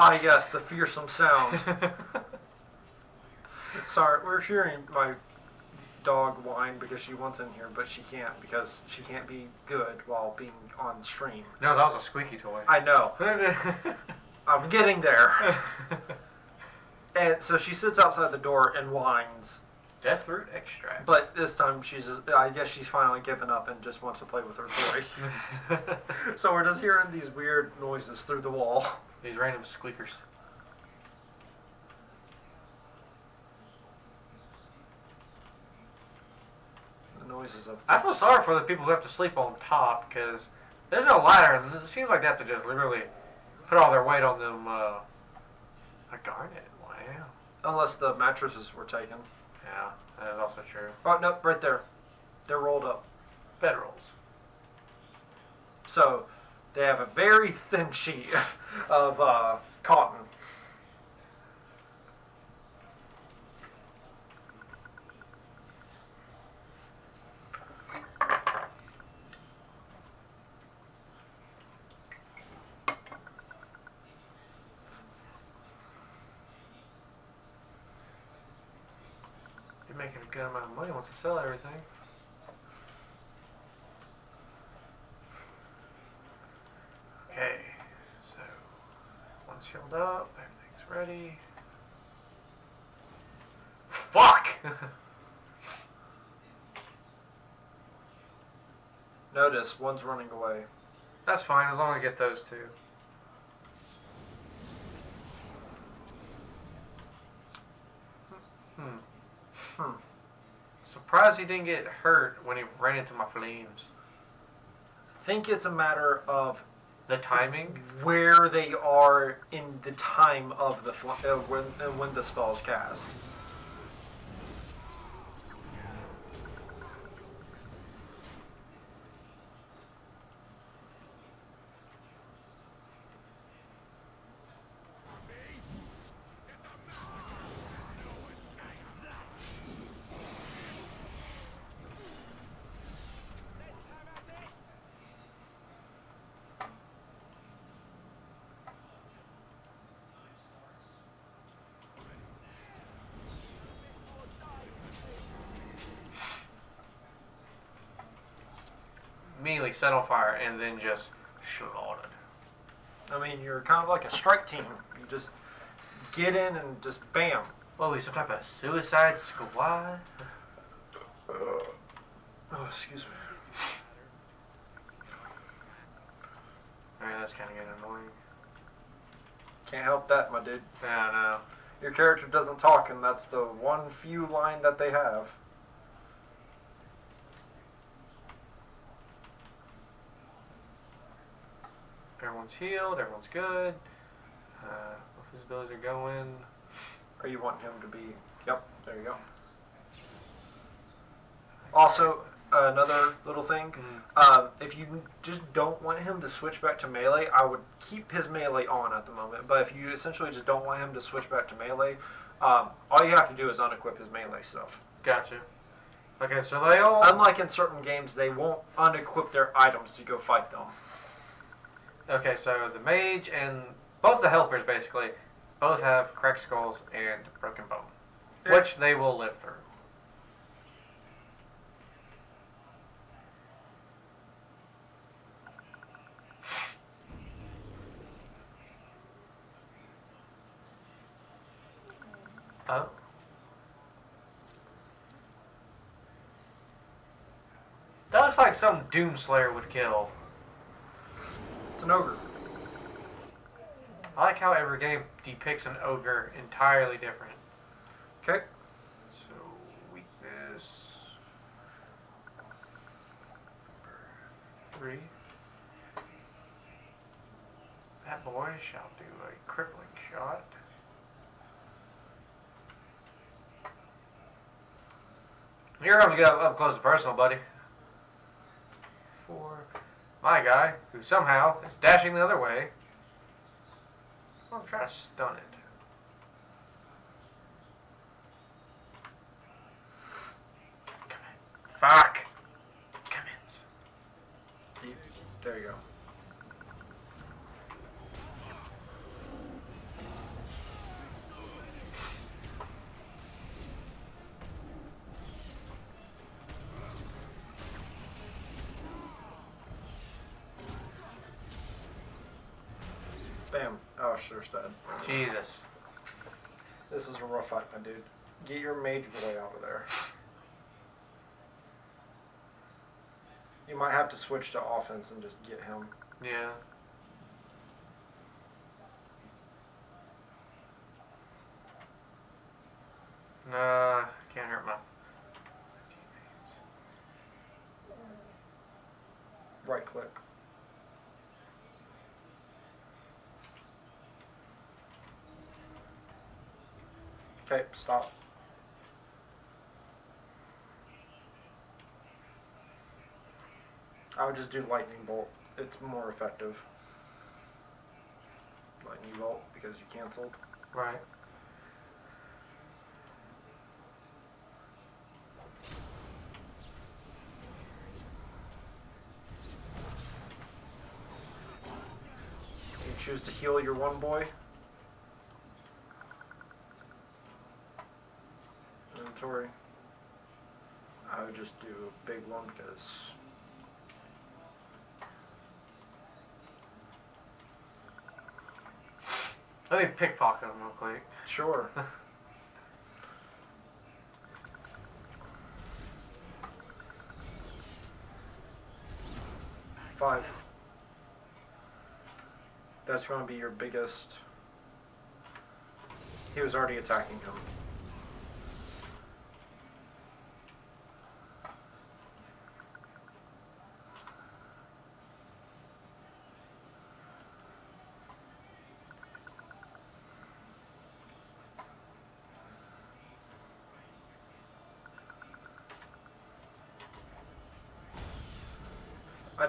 Ah, yes, the fearsome sound. Sorry, we're hearing my dog whine because she wants in here, but she can't because she can't be good while being on stream. No, that was a squeaky toy. I know. I'm getting there. And so she sits outside the door and whines. Deathroot extract. But this time I guess she's finally given up and just wants to play with her toy. So we're just hearing these weird noises through the wall. These random squeakers. The noises of... I feel sorry for the people who have to sleep on top because there's no ladder and it seems like they have to just literally put all their weight on them. A garnet. Wow. Unless the mattresses were taken. Yeah, that is also true. Oh, no, right there. They're rolled up. Bedrolls. So, they have a very thin sheet of cotton. You're making a good amount of money once you sell everything. Okay, so one's healed up, everything's ready. Fuck! Notice, one's running away. That's fine, as long as I get those two. Surprised he didn't get hurt when he ran into my flames. I think it's a matter of The timing? where they are in the time of the when the spell is cast. Immediately set on fire and then just slaughtered. I mean, you're kind of like a strike team. You just get in and just bam. What, we some type of suicide squad? Oh, excuse me. Alright, that's kind of getting annoying. Can't help that, my dude. Yeah, I know. Your character doesn't talk, and that's the one few line that they have. Everyone's healed, everyone's good. Both his abilities are going. Or you want him to be... Yep, there you go. Also, another little thing. If you just don't want him to switch back to melee, I would keep his melee on at the moment. But if you essentially just don't want him to switch back to melee, all you have to do is unequip his melee stuff. Gotcha. Okay, so they all... Unlike in certain games, they won't unequip their items to go fight them. Okay, so the mage and both the helpers, basically, both have cracked skulls and broken bone, which they will live through. Oh. That looks like some Doomslayer would kill. It's an ogre. I like how every game depicts an ogre entirely different. Okay. So, weakness... 3. That boy shall do a crippling shot. You're going to get up close and personal, buddy. 4. My guy, who somehow is dashing the other way. I'm trying to stun it. Come in. Fuck! Come in. There you go. Bam. Oh, sure, dead. Jesus. This is a rough fight, my dude. Get your mage boy out of there. You might have to switch to offense and just get him. Yeah. Nah, can't hurt my teammates. Right click. Okay, stop. I would just do lightning bolt. It's more effective. Lightning bolt because you canceled. Right. You choose to heal your one boy. Inventory. I would just do a big one because Let me pickpocket him real quick. sure. 5. That's going to be your biggest. He was already attacking him.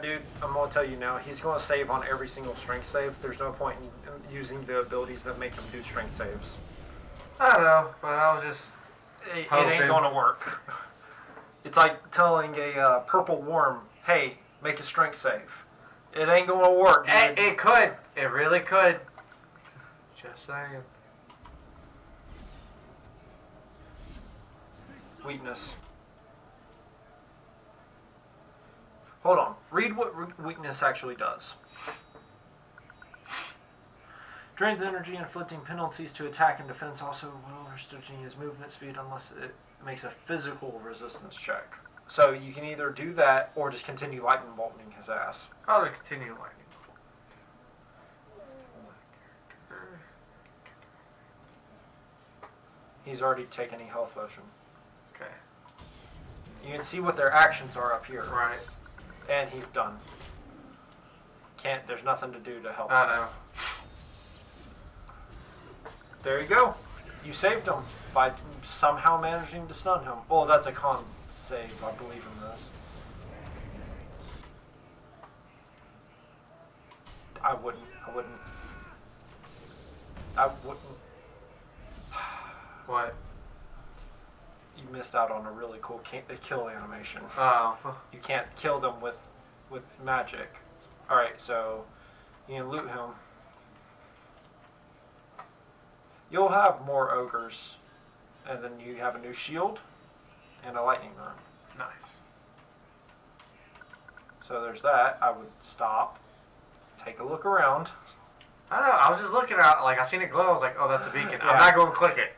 Dude, I'm going to tell you now, he's going to save on every single strength save. There's no point in using the abilities that make him do strength saves. I don't know, but I was just It hoping. ain't going to work. It's like telling a purple worm, hey, make a strength save. It ain't going to work, dude. It could. It really could. Just saying. Weakness. Hold on. Read what weakness actually does. Drains energy, inflicting penalties to attack and defense, also while restricting his movement speed unless it makes a physical resistance check. So you can either do that or just continue lightning bolting his ass. I'll just continue lightning. He's already taken a health potion. Okay. You can see what their actions are up here. Right. And he's done. There's nothing to do to help I him. know. There you go. You saved him by somehow managing to stun him. Oh, that's a con save, I believe in this. I wouldn't. What? You missed out on a really cool kill animation. Oh. You can't kill them with magic. Alright, so you can loot him. You'll have more ogres, and then you have a new shield and a lightning rune. Nice. So there's that. I would stop, take a look around. I don't know. I was just looking at, like, I seen it glow. I was like, oh, that's a beacon. Yeah. I'm not going to click it.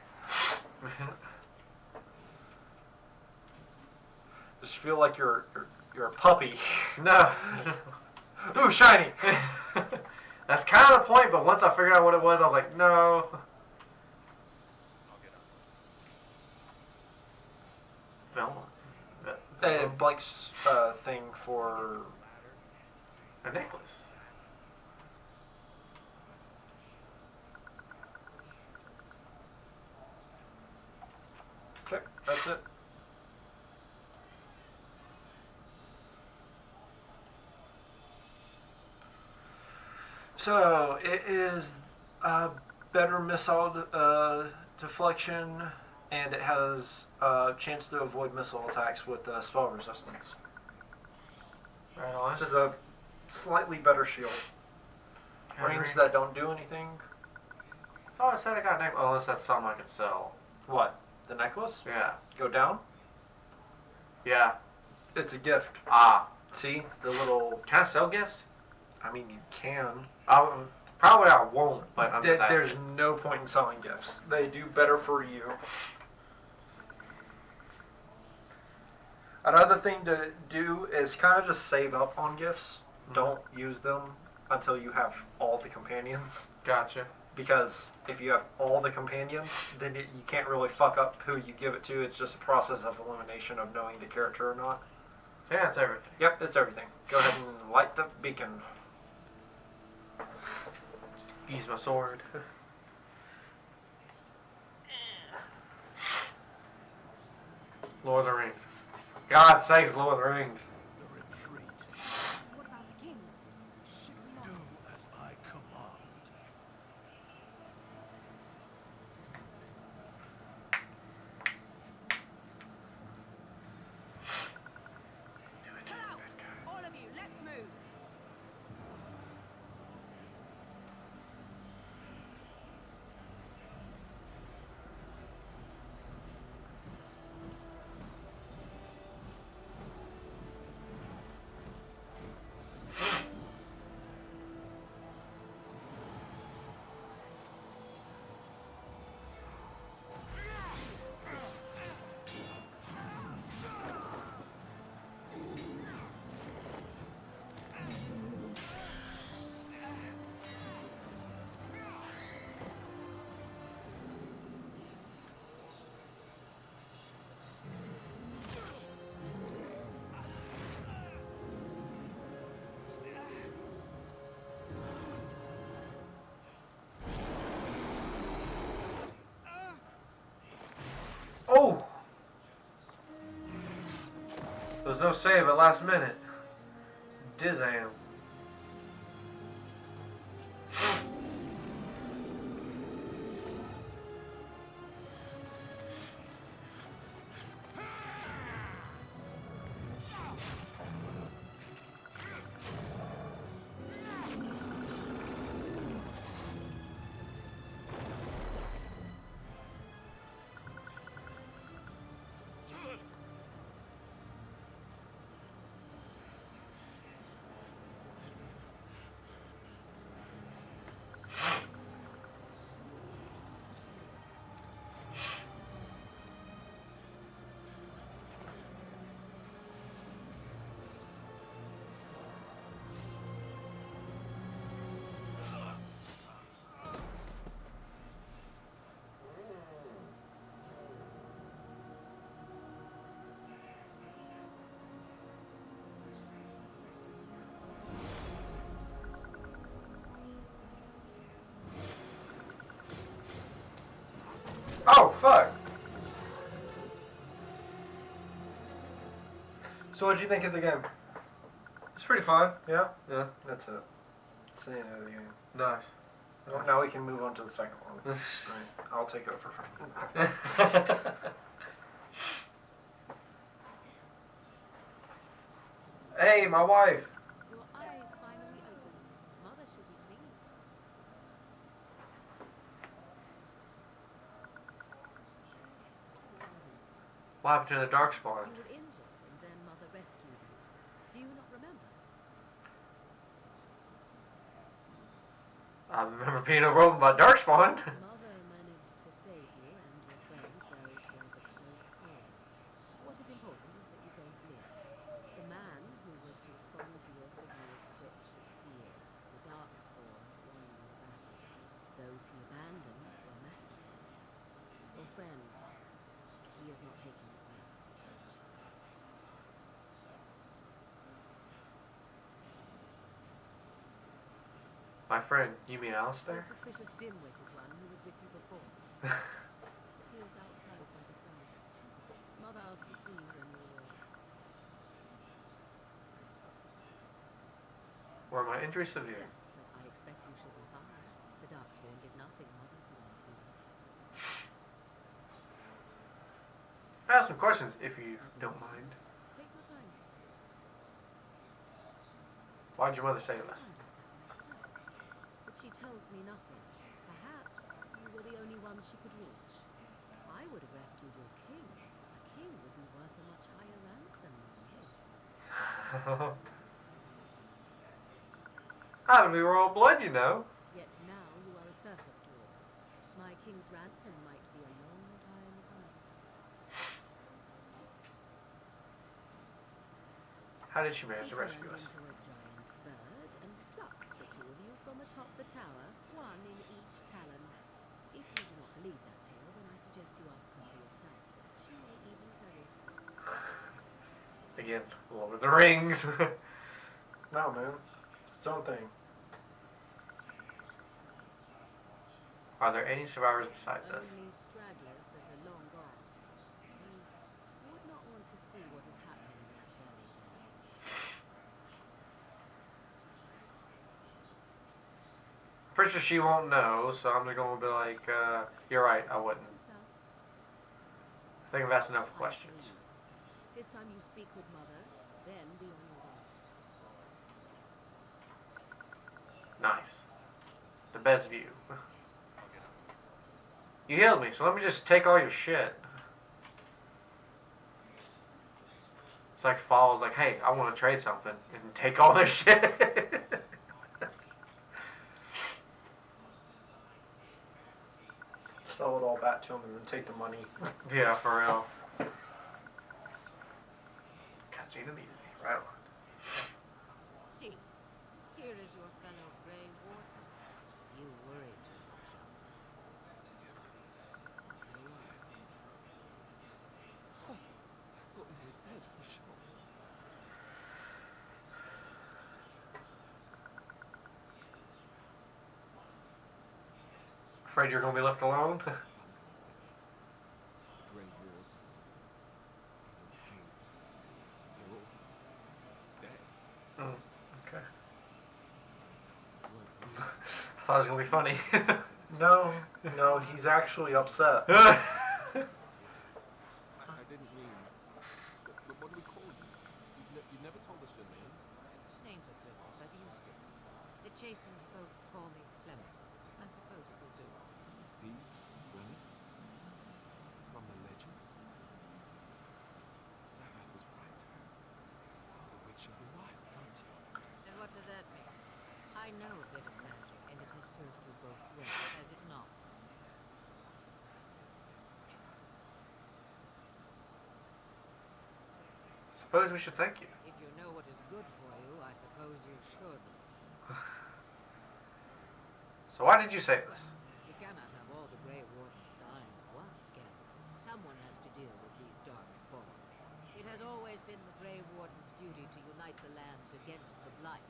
Just feel like you're a puppy. No. Ooh, shiny. That's kind of the point, but once I figured out what it was, I was like, no. Velma. Blake's thing for A necklace. okay, that's it. So it is a better missile deflection, and it has a chance to avoid missile attacks with spell resistance. Right on. This is a slightly better shield. Rings that don't do anything. So I said I got a necklace. Unless that's something I could sell. What? The necklace? Yeah. Go down? Yeah. It's a gift. Ah. See? The little... Can I sell gifts? I mean, you can. Probably I won't, but I'm just asking. There's no point in selling gifts. They do better for you. Another thing to do is kind of just save up on gifts. Don't use them until you have all the companions. Gotcha. Because if you have all the companions, then you can't really fuck up who you give it to. It's just a process of elimination of knowing the character or not. Yeah, it's everything. Yep, it's everything. Go ahead and light the beacon. Use my sword. Lord of the Rings. God sakes, Lord of the Rings. The retreat. What about the king? Should we Do not? as I command. Pull out! All of you, let's move. Oh! There was no save at last minute. Dizam. Oh, fuck. So what'd you think of the game? It's pretty fun. Yeah? Yeah. That's it. That's the end of the game. Nice. Well, now we can move on to the second one. Right. I'll take over. Hey, my wife. Your eyes finally open. Mother should be pleased. What happened to the dark spawn? You were injured, and then Mother rescued you. Do you not remember? I remember being overrun by dark spawn. Mother managed to save you and your friends, though it was a close call. What is important is that you both live. The man who was to respond to your signal equipped with fear. The Darkspawn won the battle. Those he abandoned were massacred. Your friend, he is not taking it well. My friend, you mean The Alistair? suspicious dim-witted one who was with you before. He is outside by the phone. Mother asked to see you when you were Were my injuries severe? Yes, but I expect you shall be fine. The Darkspawn did nothing Mother could not do. I have some questions, if you don't mind. Take your time. Why'd your mother save us? But she tells me nothing. Perhaps you were the only ones she could reach. I would have rescued your king. A king would be worth a much higher ransom than you. I haven't been royal blood, you know. Yet now you are a surface dwarf. My king's ransom might be a long time coming. How did she manage She to rescue turned us? into a giant bird and plucked the two of you from atop the tower, one in each talon. If you do not believe that tale, then I suggest you ask her for yourself. She may even tell you. Again, Lord of the Rings. No, man. It's its own thing. Are there any survivors besides us? Only stragglers that are long gone. You would not want to see what is happening in that valley. Pretty sure she won't know, so I'm just going to be like, you're right, I wouldn't. Yourself. I think I've asked enough questions. Tis time you speak with Mother, then be on your way. Nice. The best view. You healed me, so let me just take all your shit. It's like Fall's like, hey, I want to trade something, and take all this shit. Sell it all back to him and then take the money. Yeah, for real. Cutscene immediately, right on. See, here is your fellow Grey Warden. You worry too much. Here you are. Thought you were dead for sure. Afraid you're gonna be left alone? Grey Wardens. The King. They're all dead. Okay. Weren't I thought it was gonna be funny. No, no, he's actually upset. I didn't mean. But what do we call you? You never told us your name. Names are pretty, but useless. The chastened folk call me Clement. I suppose it will do. The Fleming? From the legends? Zavath was right. You're the Witch of the Wild, aren't you? And what does that mean? I know a bit of magic, and it has served you both well, has it not? Suppose we should thank you. If you know what is good for you, I suppose you should. So why did you save us? You cannot have all the Grey Wardens dying at once, can you? Someone has to deal with these dark spawn. It has always been the Grey Warden's duty to unite the lands against the Blight.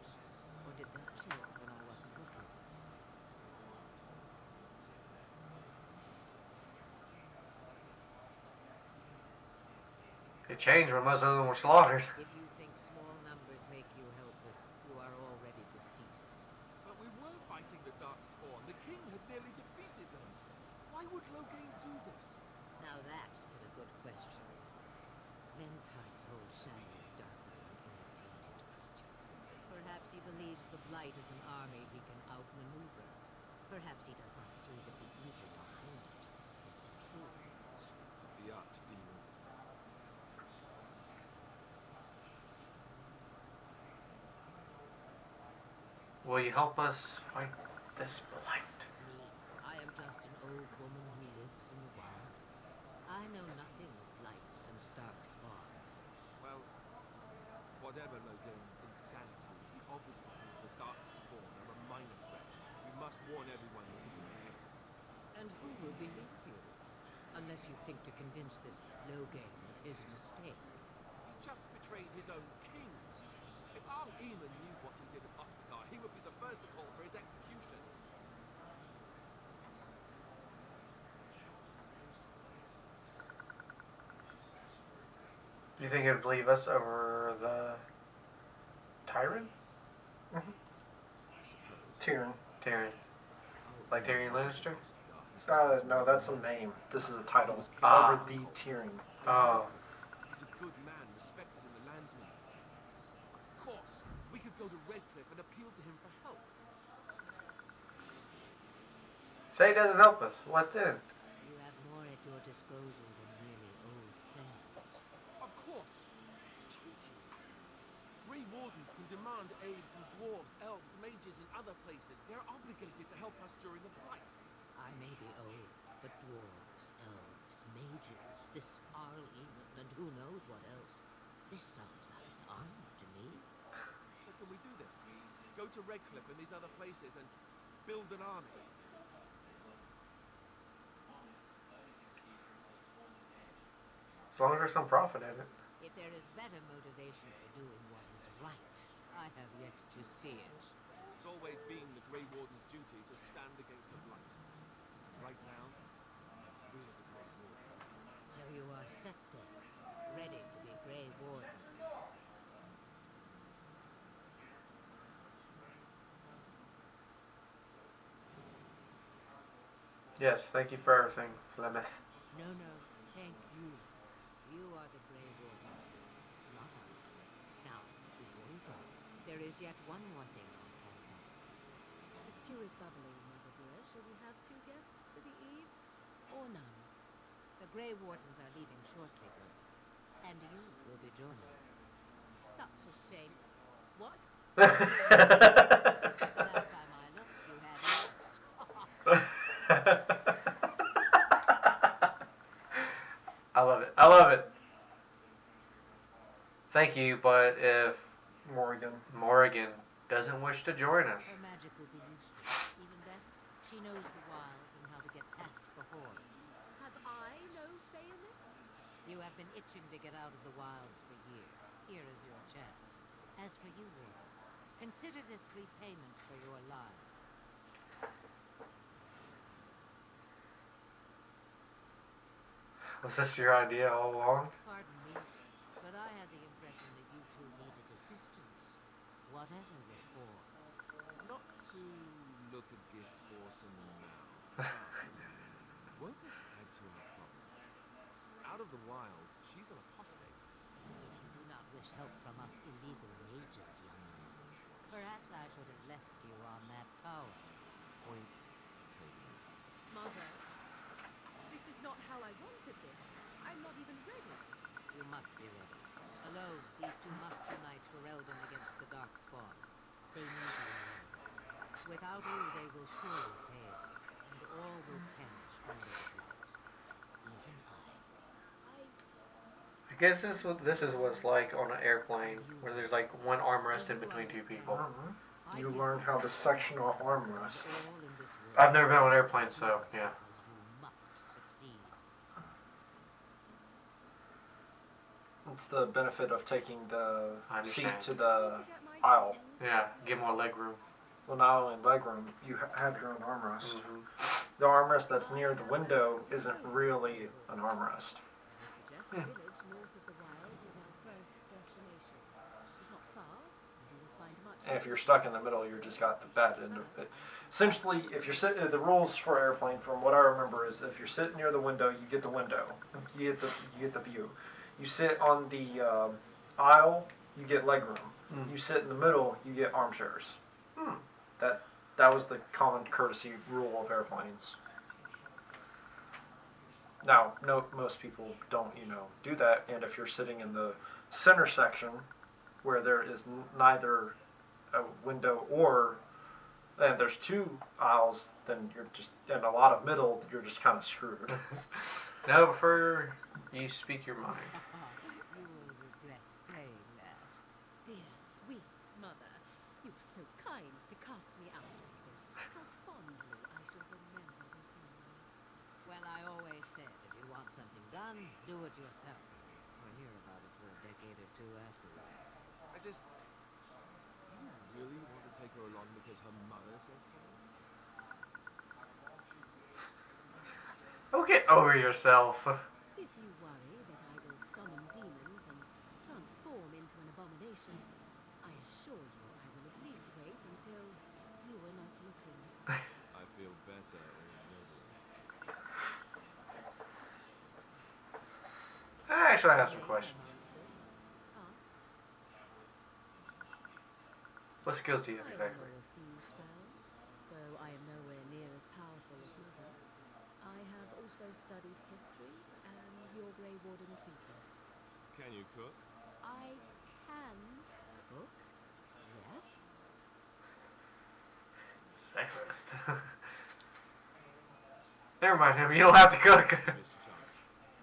Or did that change when I wasn't looking? It changed when most of them were slaughtered. If you think small numbers make you helpless, you are already defeated. But we were fighting the Darkspawn. The king had nearly defeated them. Why would Loghain do this? Now that is a good question. Men's hearts hold shadows darker than any tainted creature. Perhaps he believes the Blight is an army he can outmaneuver. Perhaps he does not see that the evil behind it is the true monster. The archdemon. Will you help us fight this blight? Me, I am just an old woman who lives in the wild. I know nothing of blights and darkspawn. Well, whatever Loghain's insanity, he obviously thinks the Darkspawn are a minor threat. We must warn everyone this isn't the case. And who will believe you? Unless you think to convince this Loghain of his mistake. He just betrayed his own king. If our Eamon knew what he did at Ospakar, he would be the first to call for his execution. Do you think it'd believe us over the Tyrant? I suppose. Tyrion. Tyrion. Like Tyrion Lannister? No, that's a name. This is a title. Ah. Over the Tyrion. Oh. He's a good man, respected in the landsmen. Of course, we could go to Redcliffe and appeal to him for help. Say he doesn't help us. What then? You have more at your disposal than merely old friends. Of course. Treaties. Grey Wardens can demand aid from dwarves, elves, mages, and other places. They're obligated to help us during the fight. I may be old, but dwarves, elves, mages, this Arl Eamon, and who knows what else. This sounds like an army to me. So can we do this? Go to Redcliffe and these other places and build an army? As long as there's some profit in it. If there is better motivation for doing what is right, I have yet to see it. It's always been the Grey Warden's duty to stand against the Blight. Right now, we're the Grey Wardens. So you are set then, ready to be Grey Wardens. Yes, thank you for everything, Flemeth. No, thank you. You are the Grey Wardens, not I. Now, before we go, there is yet one more thing I can do. The stew is bubbling, Mother dear. Shall we have 2 guests for the eve? Or none? The Grey Wardens are leaving shortly, though. And you will be joining. Such a shame. What? The last time I looked, you had I love it. I love it. Thank you, but if Morrigan doesn't wish to join us, her magic will be useful. Even better, she knows the wilds and how to get past the horde. Have I no say in this? You have been itching to get out of the wilds for years. Here is your chance. As for you, Wardens, consider this repayment for your lives. was this your idea all along? Pardon me, but I had the impression that you two needed assistance. Whatever you're for. Not to look a gift horse in the mouth. Won't this add to our problem? Out of the wilds, she's an apostate. If you do not wish help from us illegal mages, young man, perhaps I should have left you on that tower. Point taken. Mother, this is not how I wanted this. I'm not even ready. You must be ready. Alone, these two must unite Ferelden against the Darkspawn. They need you alone. Without you, they will surely fail, and all will perish under the blows. Even I. I guess this is what it's like on an airplane, where there's like one armrest in between two people. You learn how to section off armrests. All in this world I've never been on an airplane, so yeah. you must succeed. It's the benefit of taking the I seat understand. to the aisle. Yeah, get more leg room. Well, not only legroom, you have your own armrest. Mm-hmm. The armrest that's near the window isn't really an armrest. I suggest The village north of the wilds is our first destination. It's not far, and you will find much. And if you're stuck in the middle, you just got the bad end of it. Essentially, if you're sitting, the rules for airplane, from what I remember, is if you're sitting near the window, you get the window. You get the view. You sit on the aisle, you get legroom. You sit in the middle, you get armchairs. That was the common courtesy rule of airplanes. Now, no, most people don't, do that. And if you're sitting in the center section, where there is neither a window and there's two aisles, then you're just, and a lot of middle, you're just kind of screwed. Now, before you speak your mind. You will regret saying that. Dear, sweet mother, you were so kind to cast me out like this. How fondly I shall remember this moment. Well, I always said, if you want something done, do it yourself. Or hear about it for a decade or two afterwards. I just... Do you really want to take her along because her mother says so? Oh, get over yourself. If you worry that I will summon demons and transform into an abomination, I assure you I will at least wait until you are not looking. I feel better already. Actually, I have some questions. Ask. What skills do you have I exactly? know a few spells, though I am nowhere near as powerful as Mother. I have also studied history and your Grey Warden treatise. Can you cook? I can cook, yes. Sexist. Never mind him, you don't have to cook. Mr. Chunk.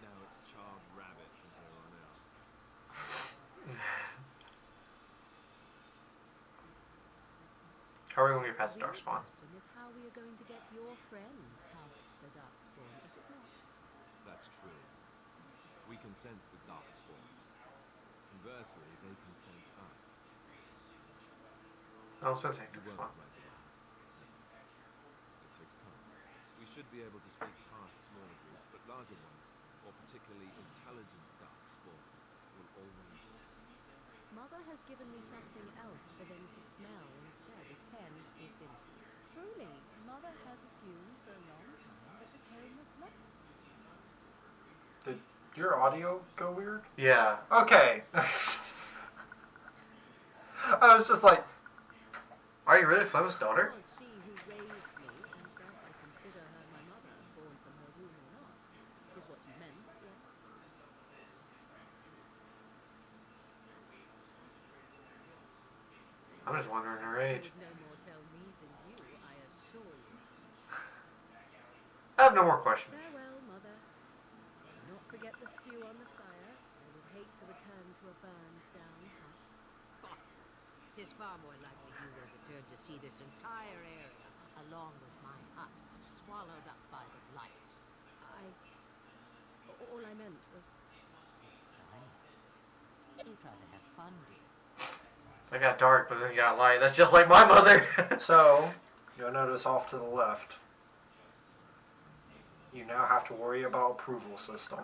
Now it's charred rabbit from here on out. How are we going to get past the The dark real spawn? question is how we are going to get your friend past the Darkspawn, is it not? That's true. We can sense the darkspawn. Conversely, they can sense us. No, sensing You dark won't spawn. right away. It takes time. We should be able to sneak past smaller groups, but larger ones, or particularly intelligent darkspawn, will always detect us. Mother has given me something else for them to smell instead. It tends this interest. Truly, Mother has assumed for a long time that the tone was left. Did your audio go weird? Yeah. Okay. I was just like, Are you really Flem's It daughter? was she who raised me, and thus I consider her my mother, born from her womb or not, is what you meant, yes? I'm just wondering her She age. would no more tell me than you, I assure you. I have no more questions. Farewell, Mother. Do not forget the stew on the fire. I would hate to return to a burned down hut. Tis far more likely you will return to see this entire area, along with my hut, swallowed up by the light. All I meant was... Simon, you try to have fun, dear. I got dark, but then got light. That's just like my mother. so, you'll notice off to the left, you now have to worry about approval system.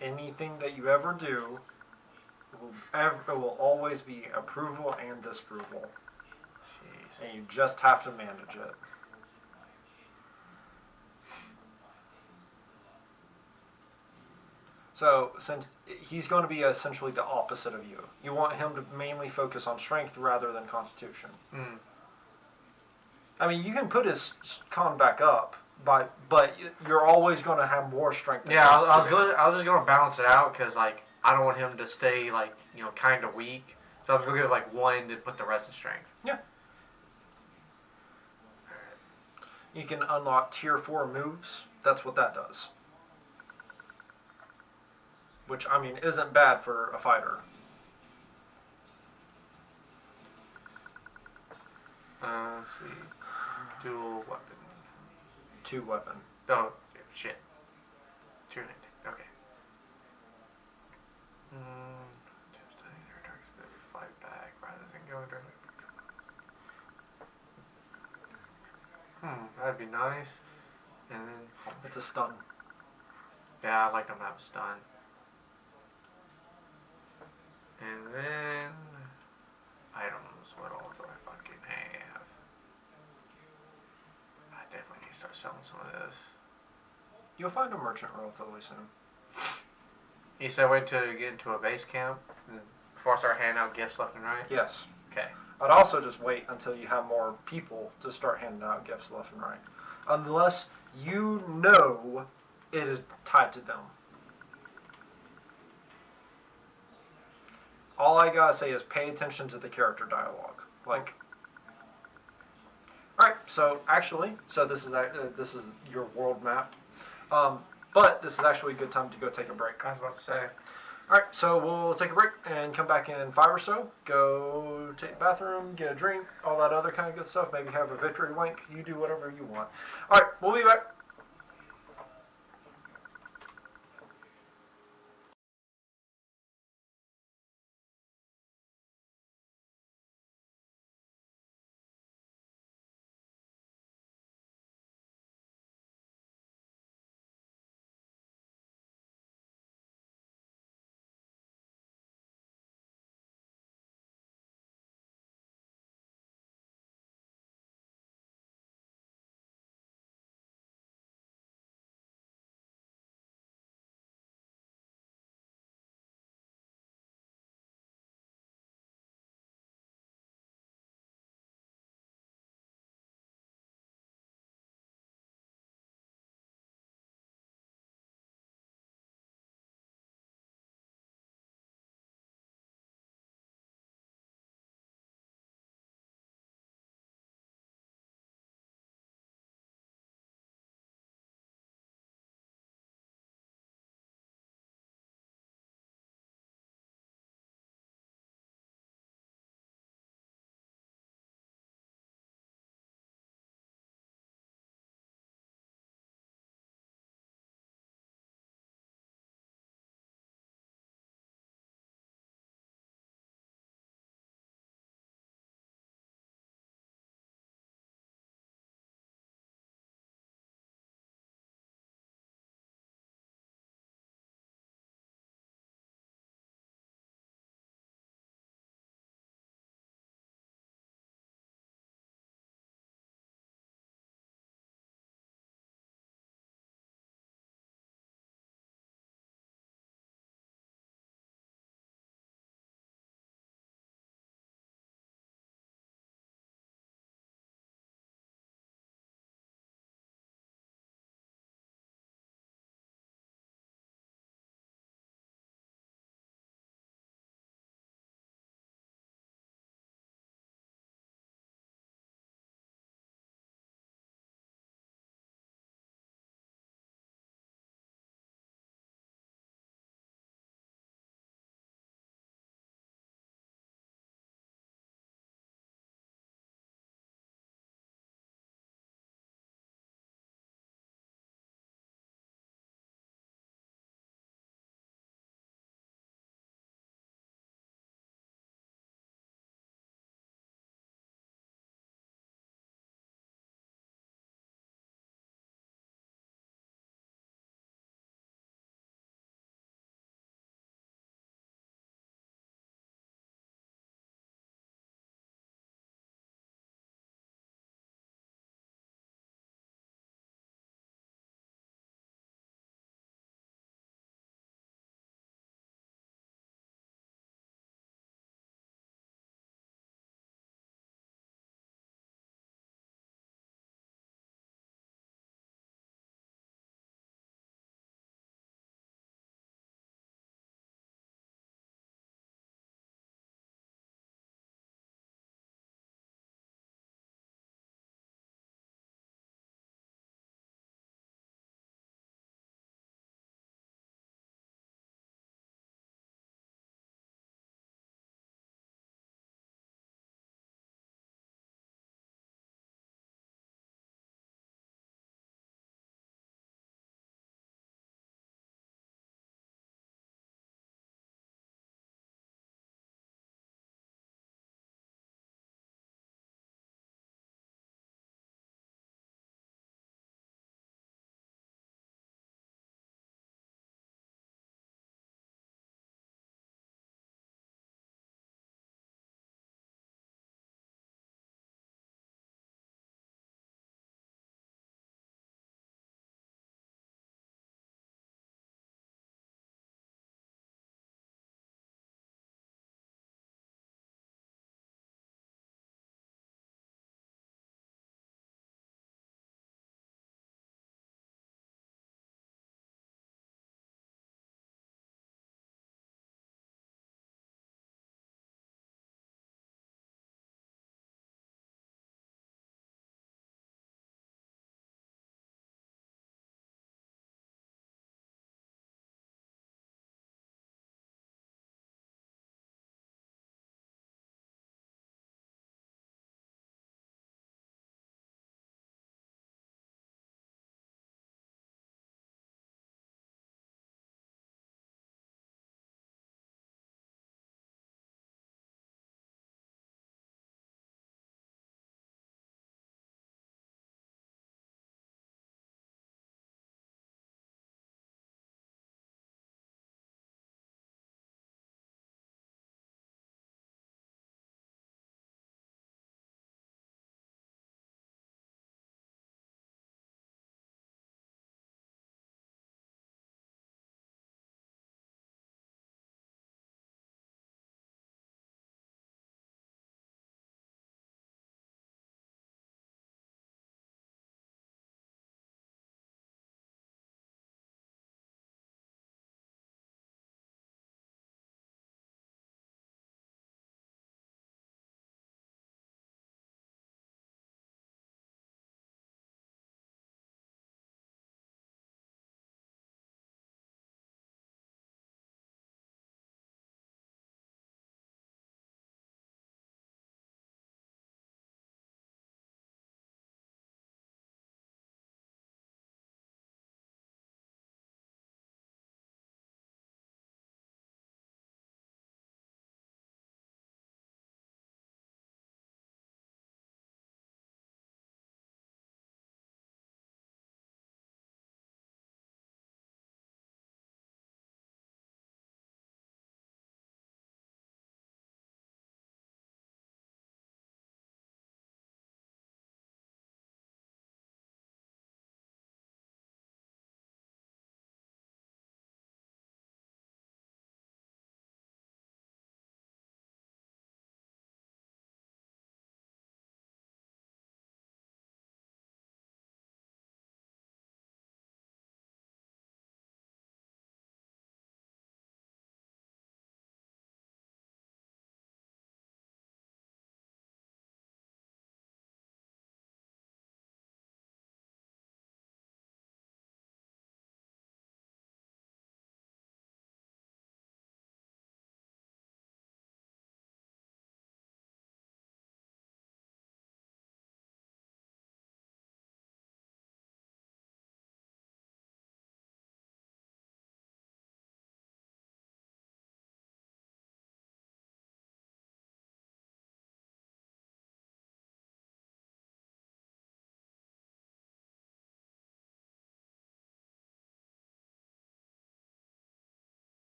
Anything that you ever do, it will always be approval and disapproval. Jeez. And you just have to manage it. So, since he's going to be essentially the opposite of you, you want him to mainly focus on strength rather than constitution. Mm. I mean, you can put his con back up, but you're always going to have more strength. Than Yeah, I was constitution. just gonna balance it out because like I don't want him to stay like kind of weak. So I was gonna give like one to put the rest in strength. Yeah. You can unlock tier 4 moves. That's what that does. Which, I mean, isn't bad for a fighter. Let's see. Dual weapon. 2 weapon. Oh, shit. Tunic. Okay. Just your target's gonna fight back rather than going during that'd be nice. And then It's a stun. yeah, I'd like them to have a stun. And then items. What all do I fucking have? I definitely need to start selling some of this. You'll find a merchant relatively soon. You said wait till you get into a base camp before I start handing out gifts left and right? Yes. Okay. I'd also just wait until you have more people to start handing out gifts left and right. Unless you know it is tied to them. All I gotta say is pay attention to the character dialogue. Like, all right. So actually, this is your world map. But this is actually a good time to go take a break. I was about to say. All right. So we'll take a break and come back in 5 or so. Go take a bathroom, get a drink, all that other kind of good stuff. Maybe have a victory wank. You do whatever you want. All right. We'll be back.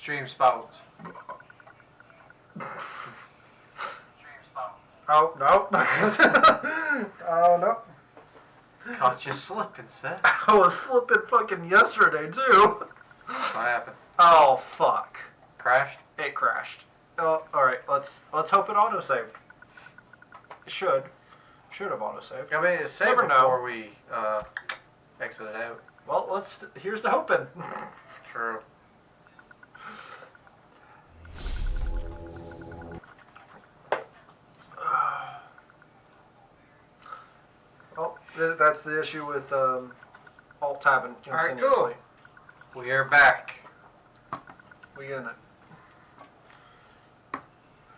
Stream spouts. Oh, no. Oh, no. Caught you slipping, Seth. I was slipping fucking yesterday, too. What happened? Oh, fuck. Crashed? It crashed. Oh, alright, let's hope it autosaved. It should. Should have autosaved. I mean, it's saved Never know. before we exited out. Well, here's to hoping. True. Oh, that's the issue with alt-tabbing Alright, continuously. cool. We are back. We in it.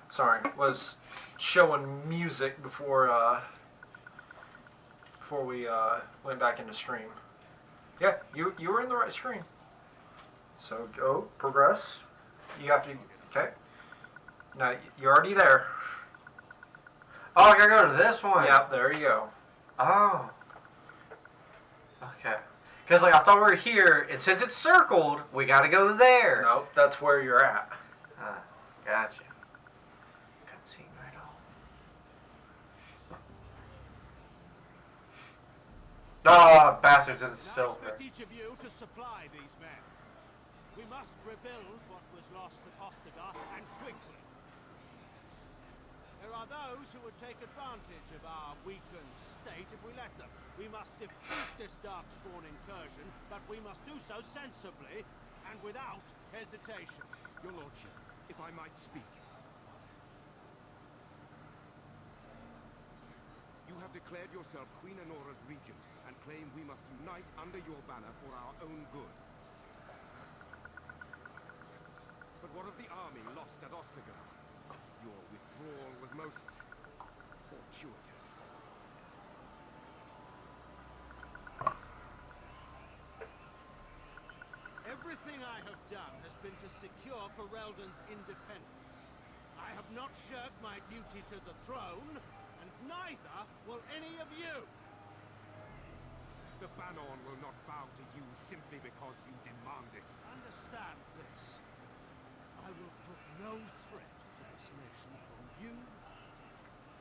Sorry, was showing music before we went back into stream. Yeah, you were in the right screen. So go progress. You have to. Okay. No, you're already there. Oh, I gotta go to this one. Yep, there you go. Oh. Okay. Because, like, I thought we were here, and since it's circled, we gotta go there. No, that's where you're at. Gotcha. Cutscene right on. Oh, bastards in Now it's silver. for each of you to supply these men. We must rebuild what was lost to Costigar, and quickly. There are those who would take advantage of our weakened state if we let them. We must defeat this darkspawn incursion, but we must do so sensibly and without hesitation. Your lordship, if I might speak. You have declared yourself Queen Anora's regent, and claim we must unite under your banner for our own good. But what of the army lost at Ostagar? Your withdrawal was most fortuitous. Everything I have done has been to secure Ferelden's independence. I have not shirked my duty to the throne, and neither will any of you. The Banon will not bow to you simply because you demand it. Understand this. I will put no threat to this nation from you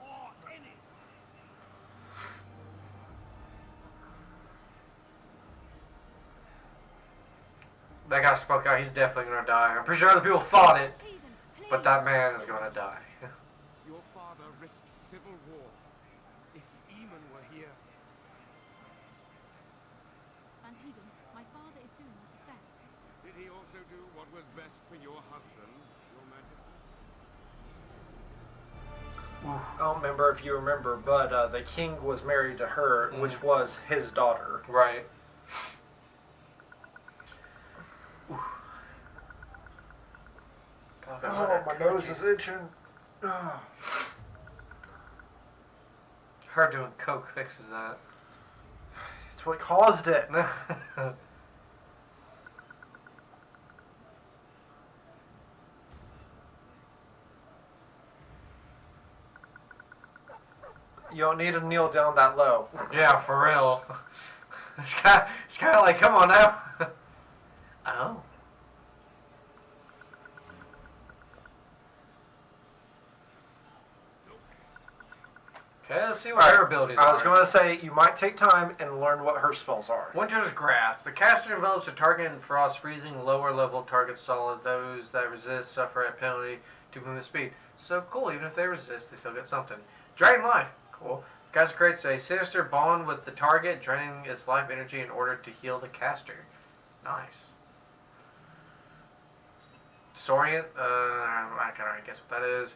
or any. That guy spoke out. He's definitely gonna die. I'm pretty sure other people thought it, Tegan, please. but that man is gonna die. Your father risked civil war. If Eamon were here, Antigon, my father is doing what is best. did he also do what was best for your husband, Your Majesty? I don't remember if you remember, but the king was married to her, which was his daughter. Right. Oh, my nose is itching. Her doing coke fixes that. It's what caused it. You don't need to kneel down that low. Yeah, for real. It's kind of like, come on now. Oh. Okay, let's see what her abilities are. I was going to say, you might take time and learn what her spells are. Winter's Grasp. The caster envelops a target in frost freezing. Lower level targets solid. Those that resist suffer a penalty to movement speed. So cool, even if they resist, they still get something. Drain Life. Cool. Caster creates a sinister bond with the target, draining its life energy in order to heal the caster. Nice. Disorient. I can already guess what that is.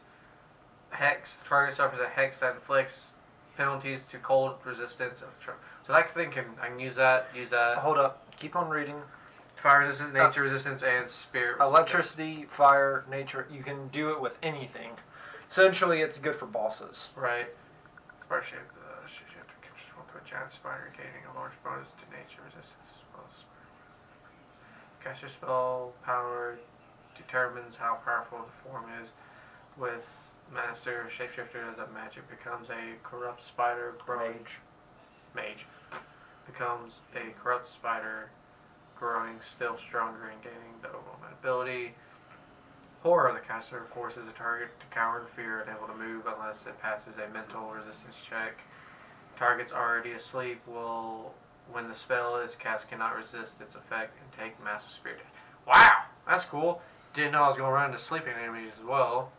Hex. The target suffers a hex that inflicts penalties to cold resistance. So that thing I can use that. Use that. Hold up. Keep on reading. Fire resistance, nature resistance, and spirit resistance. Electricity, fire, nature. You can do it with anything. Essentially, it's good for bosses. Right. Spark shape. Put a giant spider, gaining a large bonus to nature resistance as well as spirit. Caster spell power determines how powerful the form is. With Master Shapeshifter, the magic becomes a corrupt spider growing. Mage. Becomes a corrupt spider growing still stronger and gaining the overwhelming ability. Horror. The caster forces a target to cower in fear and able to move unless it passes a mental resistance check. Targets already asleep will, when the spell is cast, cannot resist its effect and take massive spirit damage. Wow, that's cool. Didn't know I was going to run into sleeping enemies as well.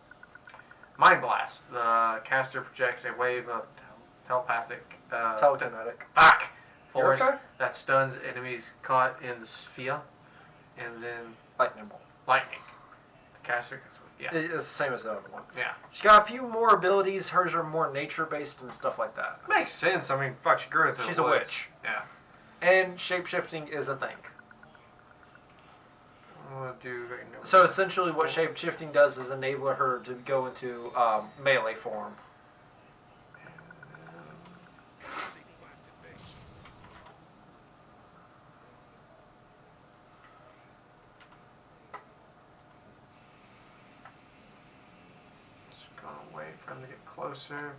Mind Blast. The caster projects a wave of telepathic Telekinetic. force okay? that stuns enemies caught in the sphere, and then Lightning bolt. lightning. The caster, yeah, It's the same as the other one. yeah, She's got a few more abilities. Hers are more nature-based and stuff like that. makes sense. I mean, fuck, she grew into She's the a woods. witch. Yeah. And shape-shifting is a thing. I'm gonna do. So essentially what shape-shifting does is enable her to go into melee form. Just gonna wait for him to get closer.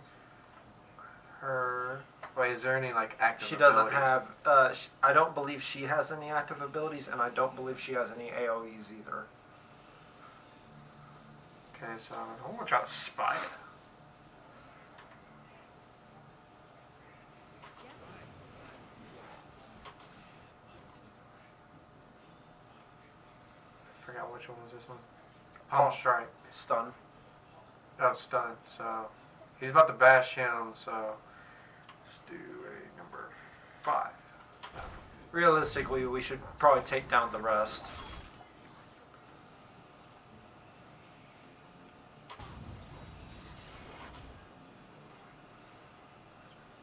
Her. Wait, is there any like active She doesn't abilities? have, I don't believe she has any active abilities, and I don't believe she has any AoEs either. Okay, so I'm gonna try to spy it. Forgot which one was this one. Palm strike. Stun. Oh, stun. So he's about to bash him. So let's do a number 5. Realistically, we should probably take down the rest.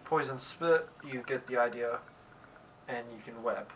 Poison spit, you get the idea, and you can web.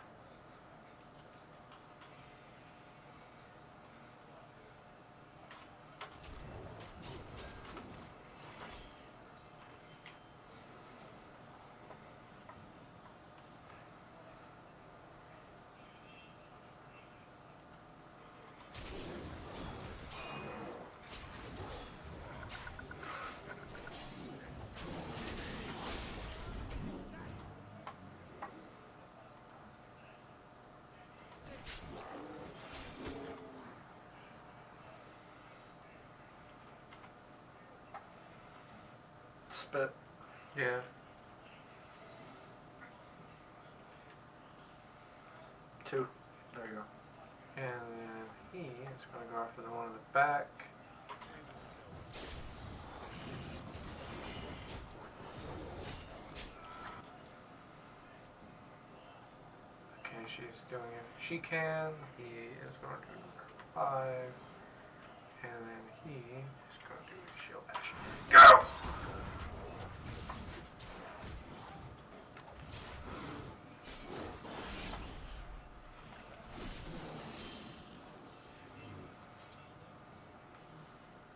Spit. Yeah. Two. There you go. And then he is going to go after the one in the back. Okay, she's doing it. She can. He is going to do 5. And then he is going to do a shield bash. Go!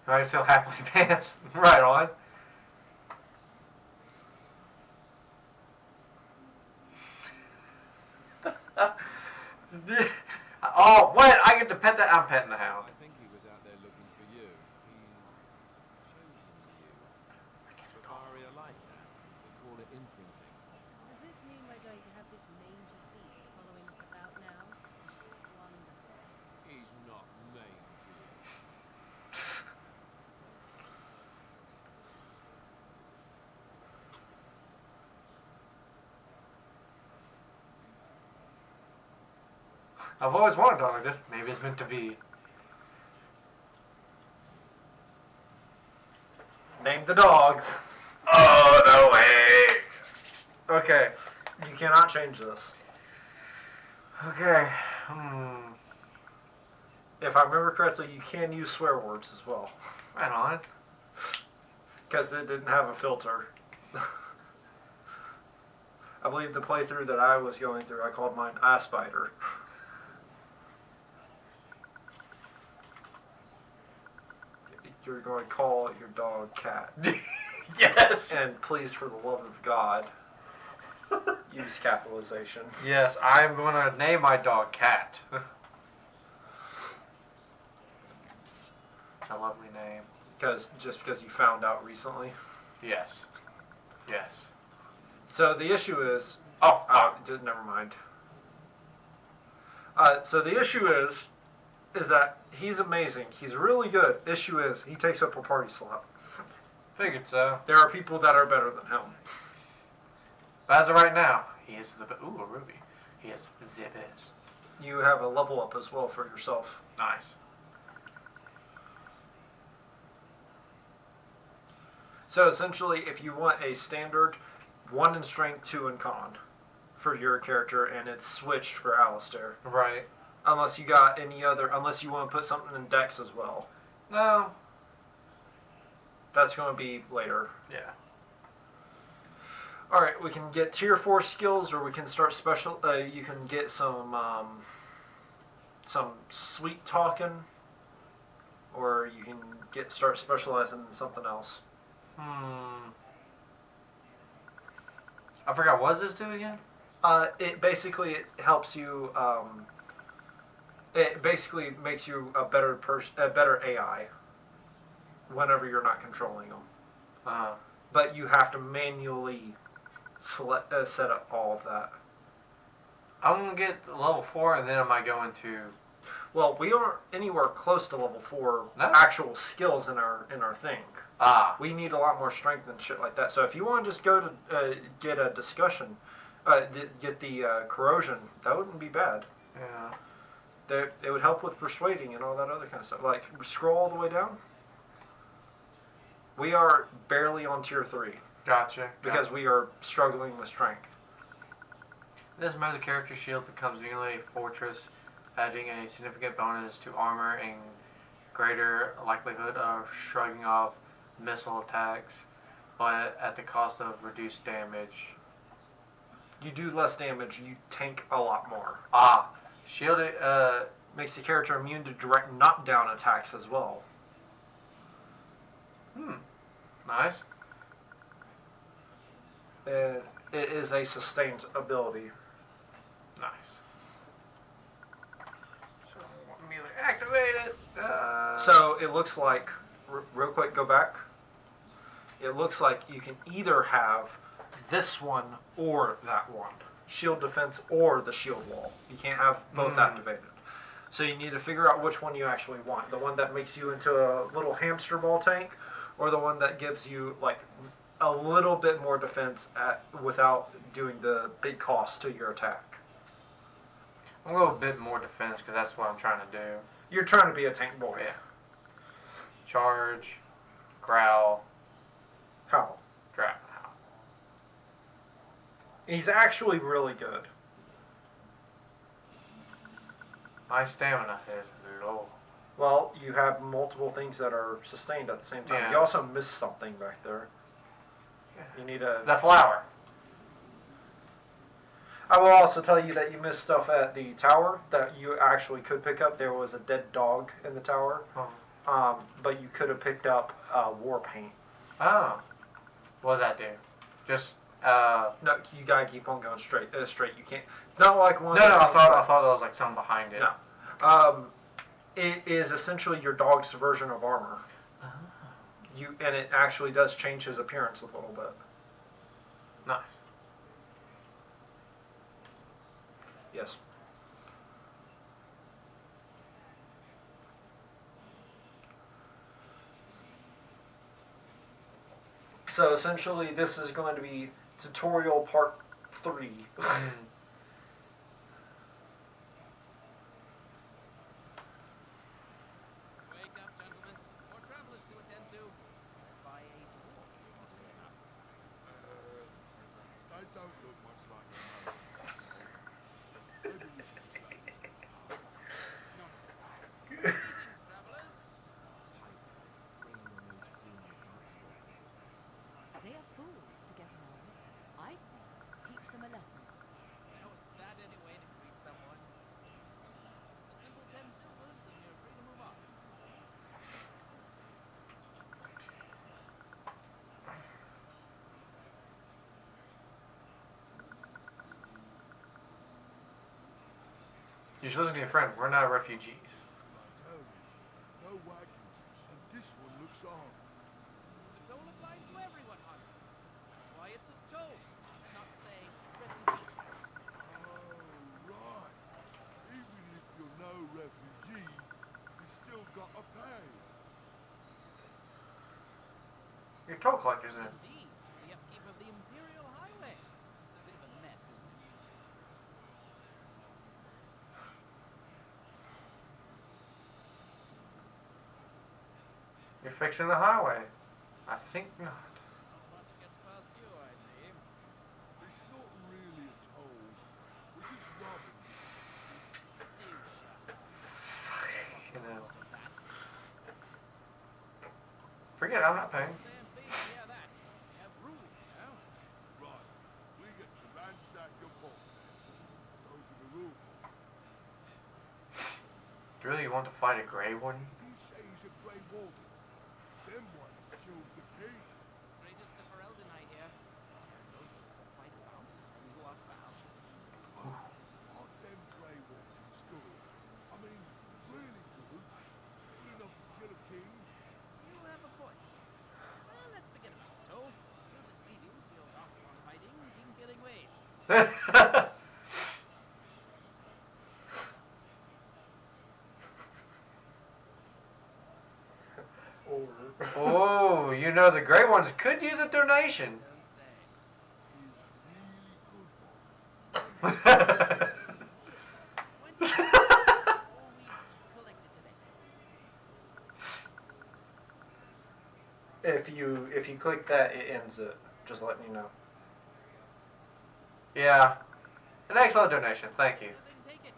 I still happily pants. Right on. Oh, what? I get to pet that. I'm petting the hound. I think he was out there looking for you. He's chosen you. Safaria like that. We call it imprinting. Does this mean we're going to have this mangy beast following us about now? Wonderful. He's not named to you. I've always wanted a dog like this. Maybe it's meant to be. Name the dog. Oh, no way! Okay. You cannot change this. Okay. If I remember correctly, you can use swear words as well. Right on. Because they didn't have a filter. I believe the playthrough that I was going through, I called mine Eye Spider. You're going to call your dog Cat. Yes! And please, for the love of God, use capitalization. Yes, I'm going to name my dog Cat. It's a lovely name. Just because you found out recently. Yes. Yes. So the issue is... Oh, never mind. So the issue is, is that he's amazing. He's really good. Issue is he takes up a party slot. Figured so. There are people that are better than him. But as of right now, he is the ooh, a ruby. He is the best. You have a level up as well for yourself. Nice. So essentially, if you want a standard 1 in strength, 2 in con for your character, and it's switched for Alistair. Right. Unless you got any other, unless you want to put something in Dex as well. No. That's going to be later. Yeah. Alright, we can get tier 4 skills, or we can start special, you can get some sweet talking, or you can start specializing in something else. I forgot, what does this do again? It helps you, it basically makes you a better AI whenever you're not controlling them. But you have to manually set up all of that. I'm going to get level 4 and then I might go into... Well, we aren't anywhere close to level 4 No? actual skills in our thing. We need a lot more strength and shit like that. So if you want to just go to get a discussion, get the corrosion, that wouldn't be bad. Yeah. It would help with persuading and all that other kind of stuff. Like, scroll all the way down. We are barely on tier 3 Gotcha. because we are struggling with strength. This mode, the character shield becomes nearly a fortress, adding a significant bonus to armor and greater likelihood of shrugging off missile attacks, but at the cost of reduced damage. You do less damage, you tank a lot more. Shield Makes the character immune to direct knockdown attacks as well. Nice. It is a sustained ability. Nice. So, immediately activate it. So it looks like, real quick, go back. It looks like you can either have this one or that one. Shield defense or the shield wall. You can't have both activated. So you need to figure out which one you actually want. The one that makes you into a little hamster ball tank, or the one that gives you like a little bit more defense without doing the big cost to your attack. A little bit more defense because that's what I'm trying to do. You're trying to be a tank boy. Yeah. Charge, growl, How? growl. He's actually really good. My stamina is low. Well, you have multiple things that are sustained at the same time. Yeah. You also missed something back there. You need a... The flower. I will also tell you that you missed stuff at the tower that you actually could pick up. There was a dead dog in the tower. But you could have picked up war paint. Oh. What does that do? Just... No, you gotta keep on going straight. Straight. You can't... Not like one... No, I thought there was like something behind it. No. It is essentially your dog's version of armor. And it actually does change his appearance a little bit. Nice. Yes. So essentially, this is going to be tutorial part 3. Wake up, gentlemen. More travelers to attend to. By a dwarf, oddly enough. They don't look much like a man. Maybe we should just let them pass. Nonsense. Greetings, travelers. They are fools to get along. I say, teach them a lesson. How is that any way to greet someone? A simple 10 silvers and you're free to move on. You should listen to your friend. We're not refugees. I tell you, no wagons, and this one looks on. The toll applies to everyone, Hunter. That's why it's a toll, not, say, refugee tax. Oh, right. Even if you're no refugee, Your toll collector's in. Indeed, the upkeep of the Imperial Highway. It's a bit of a mess, isn't it? You're fixing the highway. I think not. Not much gets past you, I see. It's not really a toll. We're just robbing. Do shut up. You know. Mr. Fat. Forget it, I'm not paying. Say I'm pleased to hear that. We have rules, you know. Right. We get to ransack your boss. Those are the rules. Really, you want to fight a grey one? If he says he's a Grey Warden, then one's killed the king. Greatest the Ferelden, I hear. Quite a bounty you are found. Aren't them Grey Wardens good? I mean, really good? Good enough to kill a king? You have a point. Well, let's forget about it, Toll. We'll just leave you to your darkspawn hiding, king-killing ways. Oh, you know the grey ones could use a donation. Don't say. He's really good, boss. 20 all we collected today. If you click that, it ends it. Just letting you know. Yeah. An excellent donation, thank you. Then take it.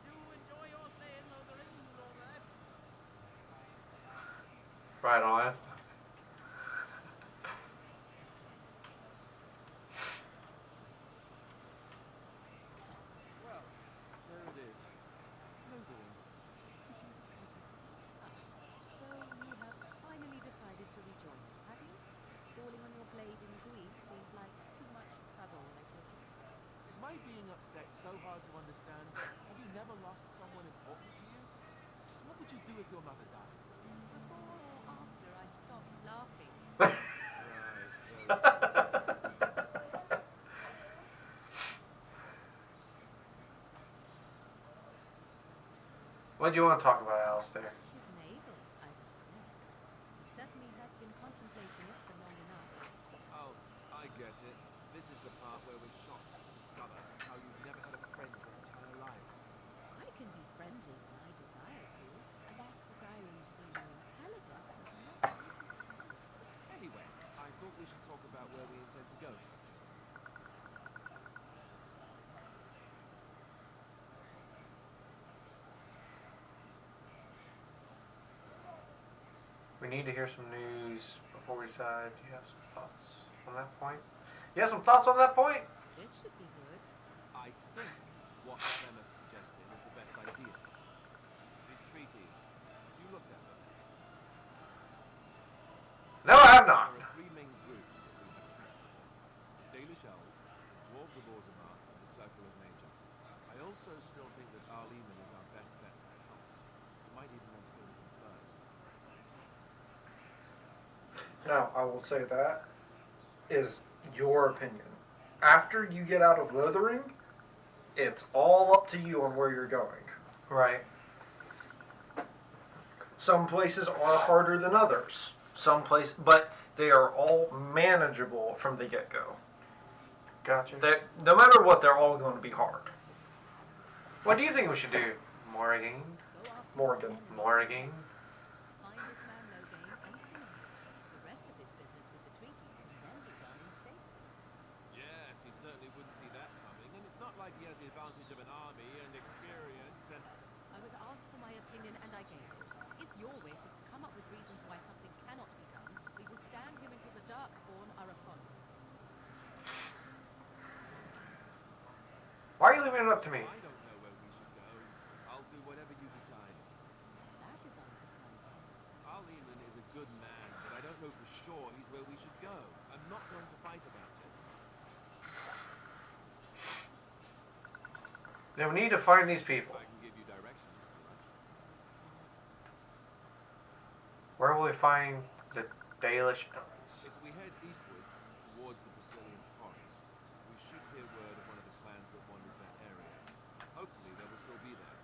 Do enjoy your stay in Lothering and all that. Right on. Well, there it is. Lothering. It is a pleasure. So you have finally decided to rejoin us, have you? Falling on your blade in Greece seems like too much trouble, I take it. Is my being upset so hard to understand? Have you never lost someone important to you? Just what would you do if your mother died? Before or after I stopped laughing? What do you want to talk about, Alistair? His neighbour, I suspect. He certainly has been contemplating it for long enough. Oh, I get it. This is the part where we're shocked to discover how you've never had a friend your entire life. I can be friendly when I desire to. Alas, desiring to be more intelligent does not make it so. Anyway, I thought we should talk about where we intend to go next. We need to hear some news before we decide. Do you have some thoughts on that point? You have some thoughts on that point? This should be good. I think what Clement suggested is the best idea. These treaties, you looked at them. No, I have not. There are three main groups that we have treaties for. The Dalish Elves, the Dwarves of Orzammar, and the Circle of Nature. I also still think that Arleman is our best bet for help. You might even want to go with them first. Now, I will say that is your opinion. After you get out of Lothering, it's all up to you on where you're going. Right. Some places are harder than others. But they are all manageable from the get-go. Gotcha. No matter what, they're all going to be hard. What do you think we should do? Morrigan? Go after Morgan. the enemy. Morrigan? Find this man Logain and kill him. The rest of his business with the treaties can then be done in safety. Yes, he certainly wouldn't see that coming, and it's not like he has the advantage of an army and experience and... I was asked for my opinion and I gave it. If your wish is to come up with reasons why something cannot be done, we will stand here until the Darkspawn are upon us. Why are you leaving it up to me? I don't know where we should go. I'll do whatever you decide. That is unsurprising. Arleman is a good man, but I don't know for sure he's where we should go. I'm not going to fight about it. Then we need to find these people. I can give you directions if you like. Where will we find the Dalish Elves? If we head eastward towards the Brazilian forest, we should hear word of one of the clans that wanders that area. Hopefully they will still be there.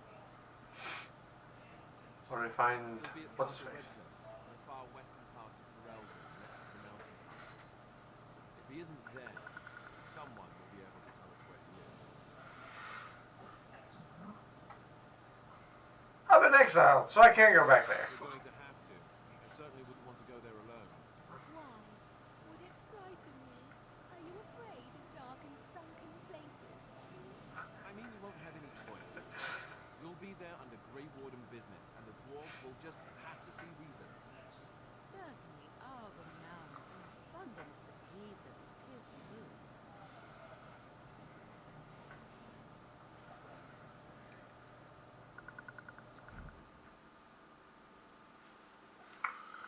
Where do we find... It'll be at What's his Castle face? Redcliffe, in the far western parts of Ferelden, next to been exiled, so I can't go back there. We're going to have to. I certainly wouldn't want to go there alone. Why? Would it frighten you? Are you afraid of dark and sunken places? I mean, we won't have any choice. We'll be there under Grey Warden business, and the dwarves will just have to see reason. Certainly are renowned for an abundance of reason, 'tis true.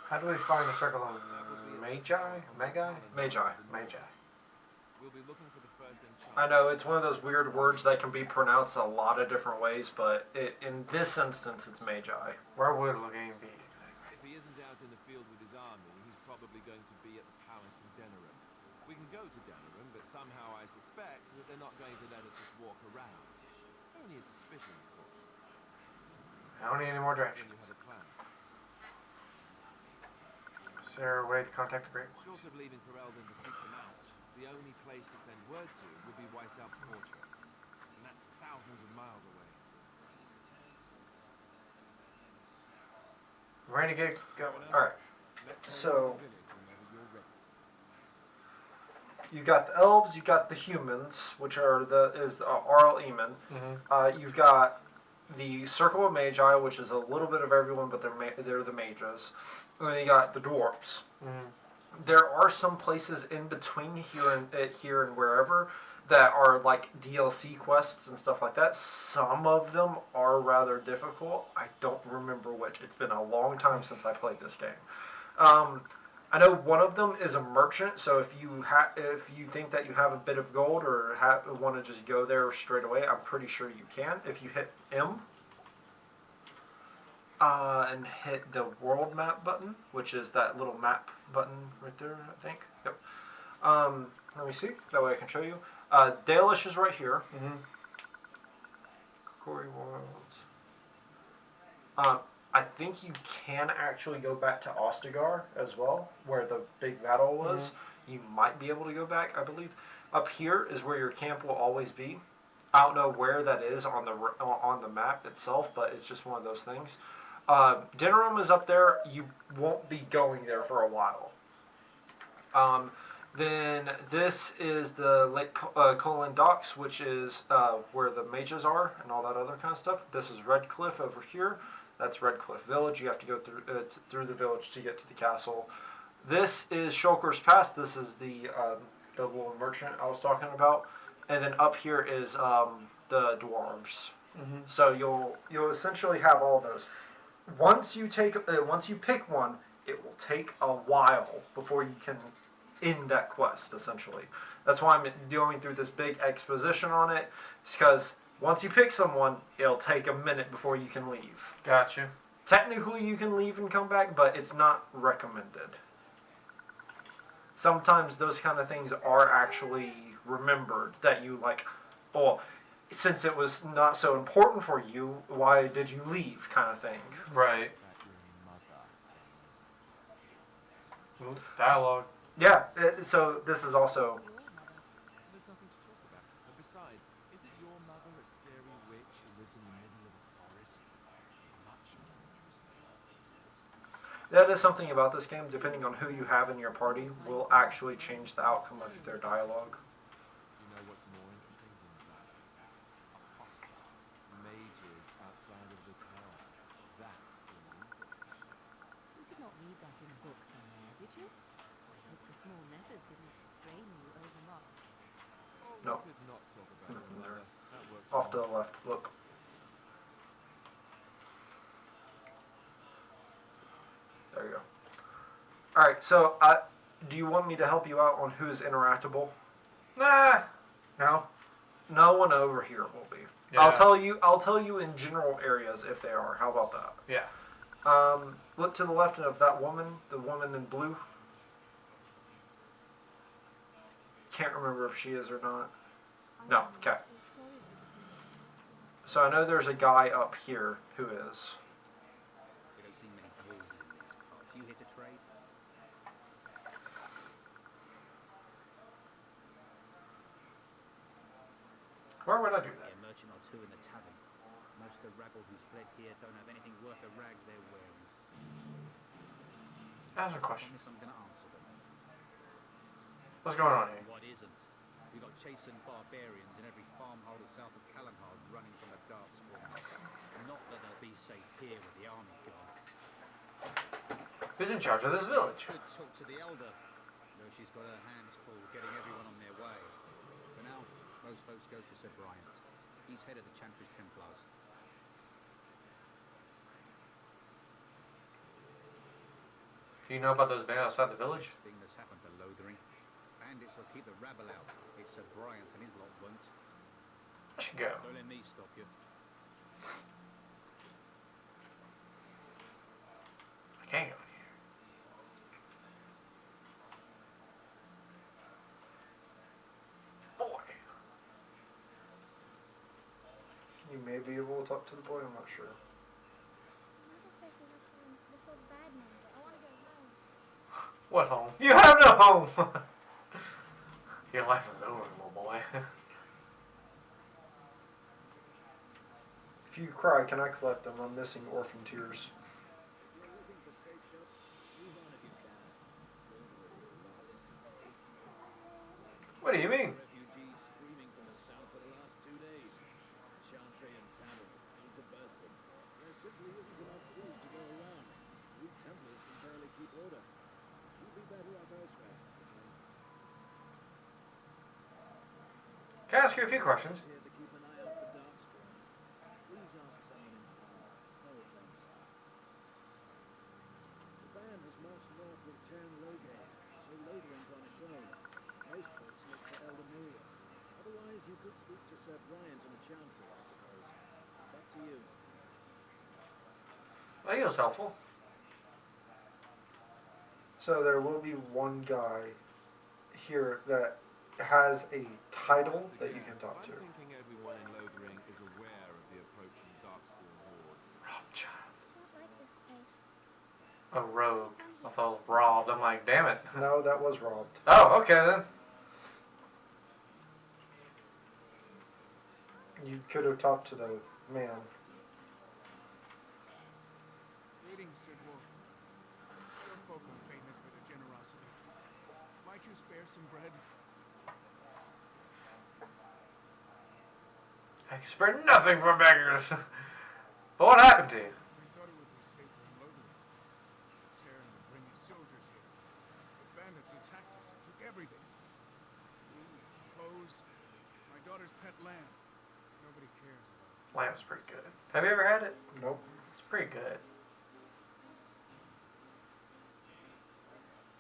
How do we find the circle of Magi? Magi. Magi. We'll be looking for the first enchantment. I know it's one of those weird words that can be pronounced a lot of different ways, but in this instance, it's Magi. Where would Loghain be? If he isn't out in the field with his army, he's probably going to be at the palace in Denerim. We can go to Denerim, but somehow I suspect that they're not going to let us just walk around. Only a suspicion, of course. I don't need any more When directions. you have a plan. Is there a way to contact the Great Short of leaving Ferelden to seek them out, the only place to send word to would be Weissel's fortress. And that's thousands of miles away. Ready to get going. All right. Let's head So- to the village whenever you're ready. You got the elves, you got the humans, which are Arl Eamon. Mm-hmm. You've got the Circle of Magi, which is a little bit of everyone, but they're the mages. And then you got the dwarves. Mm-hmm. There are some places in between here and wherever that are like DLC quests and stuff like that. Some of them are rather difficult. I don't remember which. It's been a long time since I played this game. I know one of them is a merchant, so if you think that you have a bit of gold or want to just go there straight away, I'm pretty sure you can. If you hit M and hit the world map button, which is that little map button right there, I think. Yep. Let me see. That way I can show you. Dalish is right here. Mm-hmm. Corey Worlds. I think you can actually go back to Ostagar as well, where the big battle was. You might be able to go back, I believe. Up here is where your camp will always be. I don't know where that is on the map itself, but it's just one of those things. Denerim is up there. You won't be going there for a while. Then this is the Lake Colin Docks, which is where the mages are and all that other kind of stuff. This is Redcliffe over here. That's Redcliffe Village. You have to go through the village to get to the castle. This is Shulker's Pass. This is the little merchant I was talking about. And then up here is the dwarves. Mm-hmm. So you'll essentially have all those. Once you pick one, it will take a while before you can end that quest. Essentially, that's why I'm going through this big exposition on it. It's because once you pick someone, it'll take a minute before you can leave. Gotcha. Technically, you can leave and come back, but it's not recommended. Sometimes those kind of things are actually remembered that you like, oh, since it was not so important for you, why did you leave, kind of thing. Right. Ooh, dialogue. Yeah, so this is also... There's nothing to talk about. But besides, isn't your mother a scary witch who lives in the middle of a forest? Much more interesting. That is something about this game, depending on who you have in your party, will actually change the outcome of their dialogue. You know what's more interesting than that? Apostles, mages outside of the tower. That's illegal. You did not read that in a book somewhere, did you? I hope the small letters didn't strain you overmuch. Oh, No. we could not talk about Nothing it, there. Mother. That works Off to fine. the left, look. There you go. Alright, so do you want me to help you out on who's interactable? Nah. No? No one over here will be. Yeah. I'll tell you in general areas if they are. How about that? Yeah. Look to the left of that woman, the woman in blue. Can't remember if she is or not. No, okay. So I know there's a guy up here who is. We don't see many dwarves in these parts. You here to trade? Where would I do Be that? a merchant or two in the tavern. Most Most of the rabble who's fled here don't have anything worth the rags they're wearing. Ask a I question. promise I'm going to answer them. What's going on here? What isn't? We got chasing barbarians in every farmhold south of Callanhard running from the Darkspawn. Not that they'll be safe here with the army gone. Who's in charge of this village? Could talk to the elder, though she's got her hands full getting everyone on their way. For now, most folks go to Sir Bryant. He's head of the Chantry's Templars. Do you know about those men outside the village? Thing that's happened to Lothering. Bandits will keep the rabble out. It's Sir Bryant and his lot won't. I should go. Don't let me stop you. I can't go in here. Boy. You may be able to talk to the boy, I'm not sure. What home? You have no home! Your life is over, little boy. If you cry, can I collect them? I'm missing orphan tears. What do you mean? Refugees screaming from the south for the last 2 days. Chantry and Tanner interbusted. There simply isn't enough food to go around. We Templars can barely keep order. You'd be better off elsewhere. Can I ask you a few questions? Here to keep an eye out for Darkspawn. Please ask someone in town. No offense. The band has marched north with Tern Logay, so Lothering's on its own. Most folks look for Elder Miriam. Otherwise, you could speak to Sir Bryant and the Chantry, I suppose. It's up to you. Well, he was helpful. So there will be one guy here that has a title that you can talk to. I'm thinking everyone in Lothering is aware of the approaching Darkspawn horde. Rob child. A rogue. I thought robbed. I'm like, damn it. No, that was robbed. Oh, okay then. You could have talked to the man. Greetings, Sidwell. Your folk are famous for their generosity. Might you spare some bread? I can spare nothing for beggars. But what happened to you? We thought it would be safer in Lothering. Terran would bring his soldiers here. The bandits attacked us and took everything. Food, clothes, my daughter's pet lamb. Nobody cares about it. Lamb's pretty good. Have you ever had it? Nope. It's pretty good.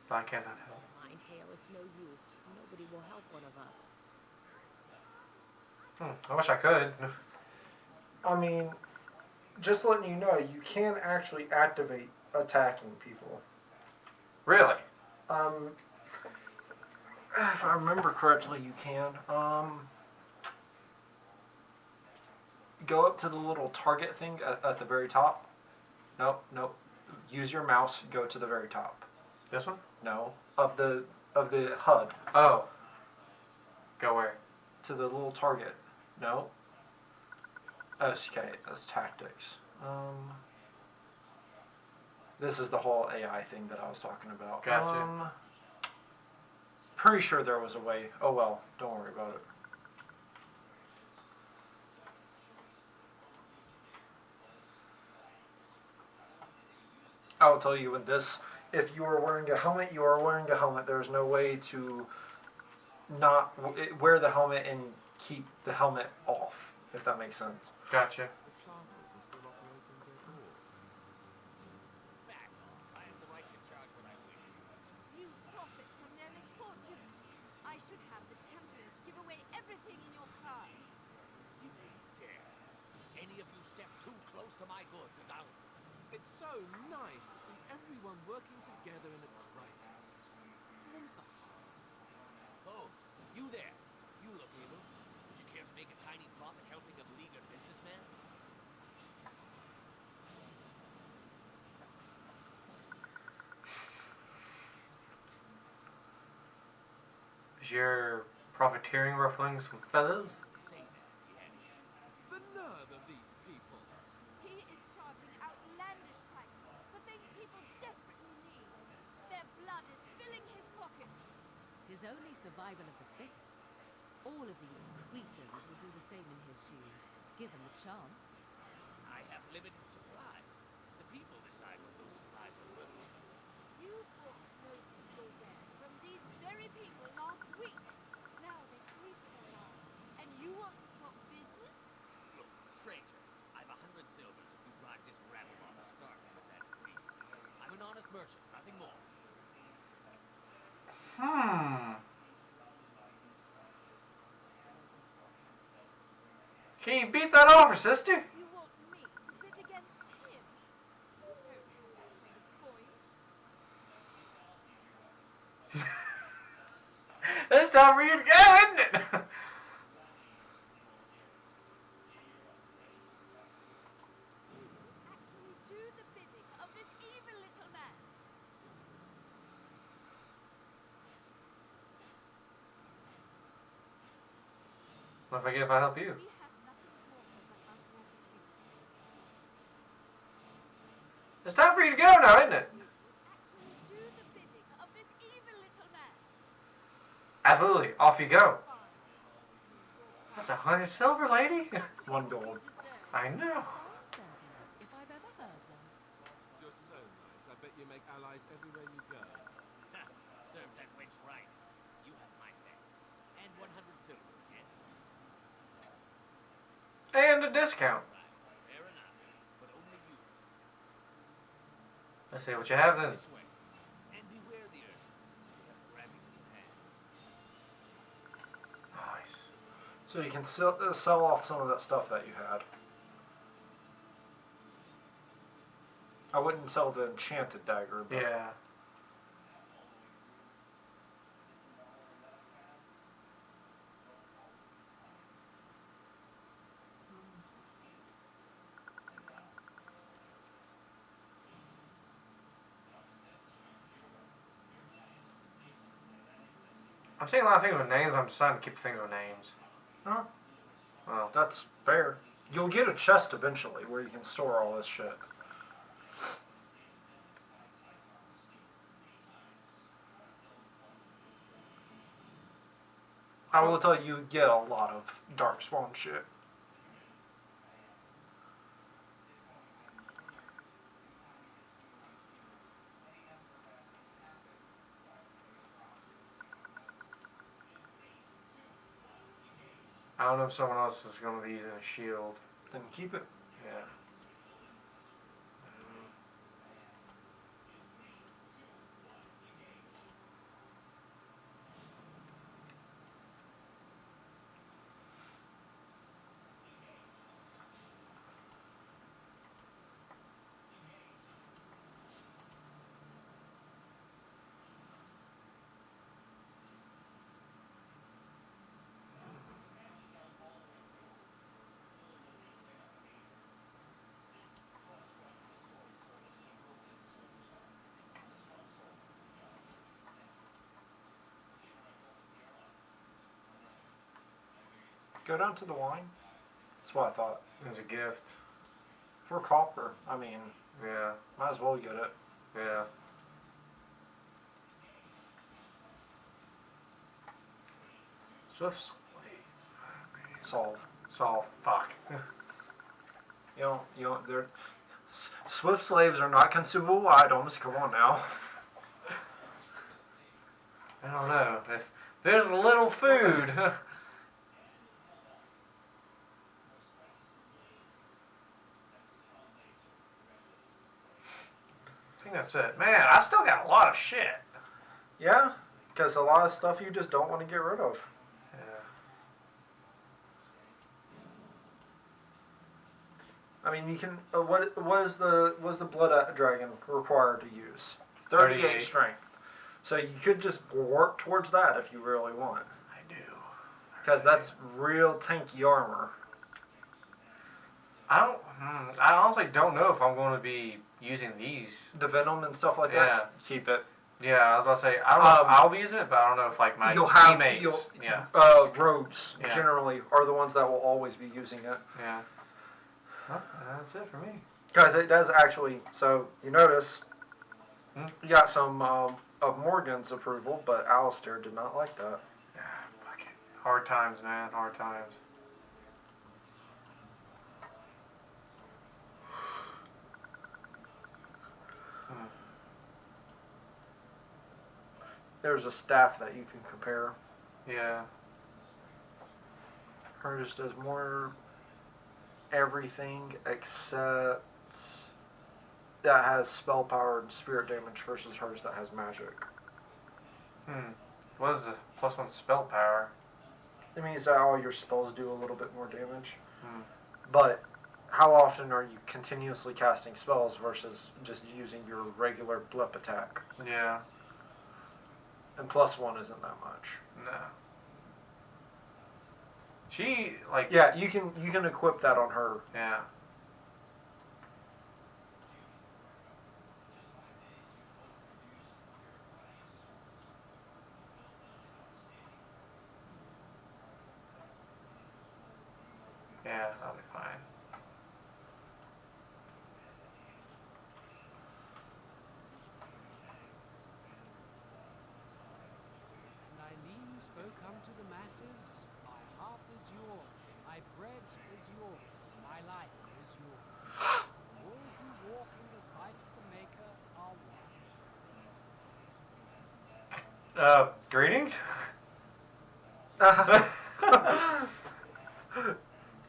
But I cannot help. Mind, Hale, it's no use. Nobody will help one of us. I wish I could. I mean, just letting you know, you can actually activate attacking people. Really? If I remember correctly, you can. Go up to the little target thing at the very top. Nope, nope. Use your mouse. Go to the very top. This one? No, of the HUD. Oh. Go where? To the little target. No. Okay, that's tactics. This is the whole AI thing that I was talking about. Gotcha. Pretty sure there was a way. Oh well, don't worry about it. I will tell you with this, if you are wearing a helmet, you are wearing a helmet. There's no way to not wear the helmet and keep the helmet off, if that makes sense. Gotcha. The Chanters are still operating their horde. Back off. I have the right to charge what I wish. You profit from their misfortune. I should have the Templars give away everything in your cars. You dare. Any of you step too close to my goods and I'll... It's so nice to see everyone working together in a crisis. Them's the heart. Oh, you there. You look evil. Would you care to make a tiny profit helping a beleaguered businessman? Is your profiteering ruffling some feathers? Say that, yes. The nerve of these people. is only survival of the fittest. All of these cretins would do the same in his shoes, given the chance. I have limited supplies. The people decide what those supplies are worth. You bought most of your wares from these very people last week. Now they sleep in their lives, and you want to talk business? Look, stranger, I've 100 silvers if you drive this rabble on the start with that priest. I'm an honest merchant, nothing more. Can you beat that offer, sister? You want me to bid against him? You don't have that kind of coin. It's time for you to go, isn't it? Actually do the bidding of this evil little man. What if I get if I help you? We have nothing to offer but our gratitude. It's time for you to go now, isn't it? Actually do the bidding of this evil little man. Absolutely. Off you go. Fine. That's 100 silver, lady. 1 gold. I know. Fine sentiment, if I've ever heard one. You're so nice. I bet you make allies everywhere you go. Serve that wench right. You have my thanks. And 100 silver, yes? And a discount. Fair enough. But only you. Let's see what you have then. This way. And beware the urchins. They have grabbing little hands. Nice. So you can sell off some of that stuff that you had. I wouldn't sell the enchanted dagger, but Yeah. I'm seeing a lot of things with names. I'm deciding to keep things with names. Huh? Well, That's fair. You'll get a chest eventually where you can store all this shit. I will tell you, get a lot of darkspawn shit. I don't know if someone else is going to be using a shield. Then keep it. Yeah. Go down to the wine. That's what I thought. It's a gift. For copper, I mean, Yeah. might as well get it. Yeah. Swift's Solve. solve. Fuck. You know, they're swift slaves are not consumable items. Come on now. I don't know. If there's a little food. I think that's it. Man, I still got a lot of shit. Yeah, because a lot of stuff you just don't want to get rid of. Yeah. I mean, you can. What is the blood dragon required to use? 38 38. strength. So you could just work towards that if you really want, I do. because that's real tanky armor. I honestly don't know if I'm going to be using these. The venom and stuff like Yeah. that. Keep it. Yeah, I was about to say, I don't know if I'll be using it, but I don't know if like my teammates. Yeah. Rogues Yeah. generally are the ones that will always be using it. Yeah. Well, that's it for me. Guys, it does actually. So you notice, Hmm? you got some of Morgan's approval, but Alistair did not like that. Yeah, fuck it. Hard times, man. Hard times. There's a staff that you can compare. Yeah. Hers does more everything except that has spell power and spirit damage versus hers that has magic. What is the +1 spell power? It means that all your spells do a little bit more damage. But how often are you continuously casting spells versus just using your regular blip attack? Yeah. And +1 isn't that much. No. She like. Yeah, you can equip that on her. Yeah. Yeah, that'll be fine. Eileen spoke unto the masses, my heart is yours, my bread is yours, my life is yours. All who walk in the sight of the Maker are one. Greetings?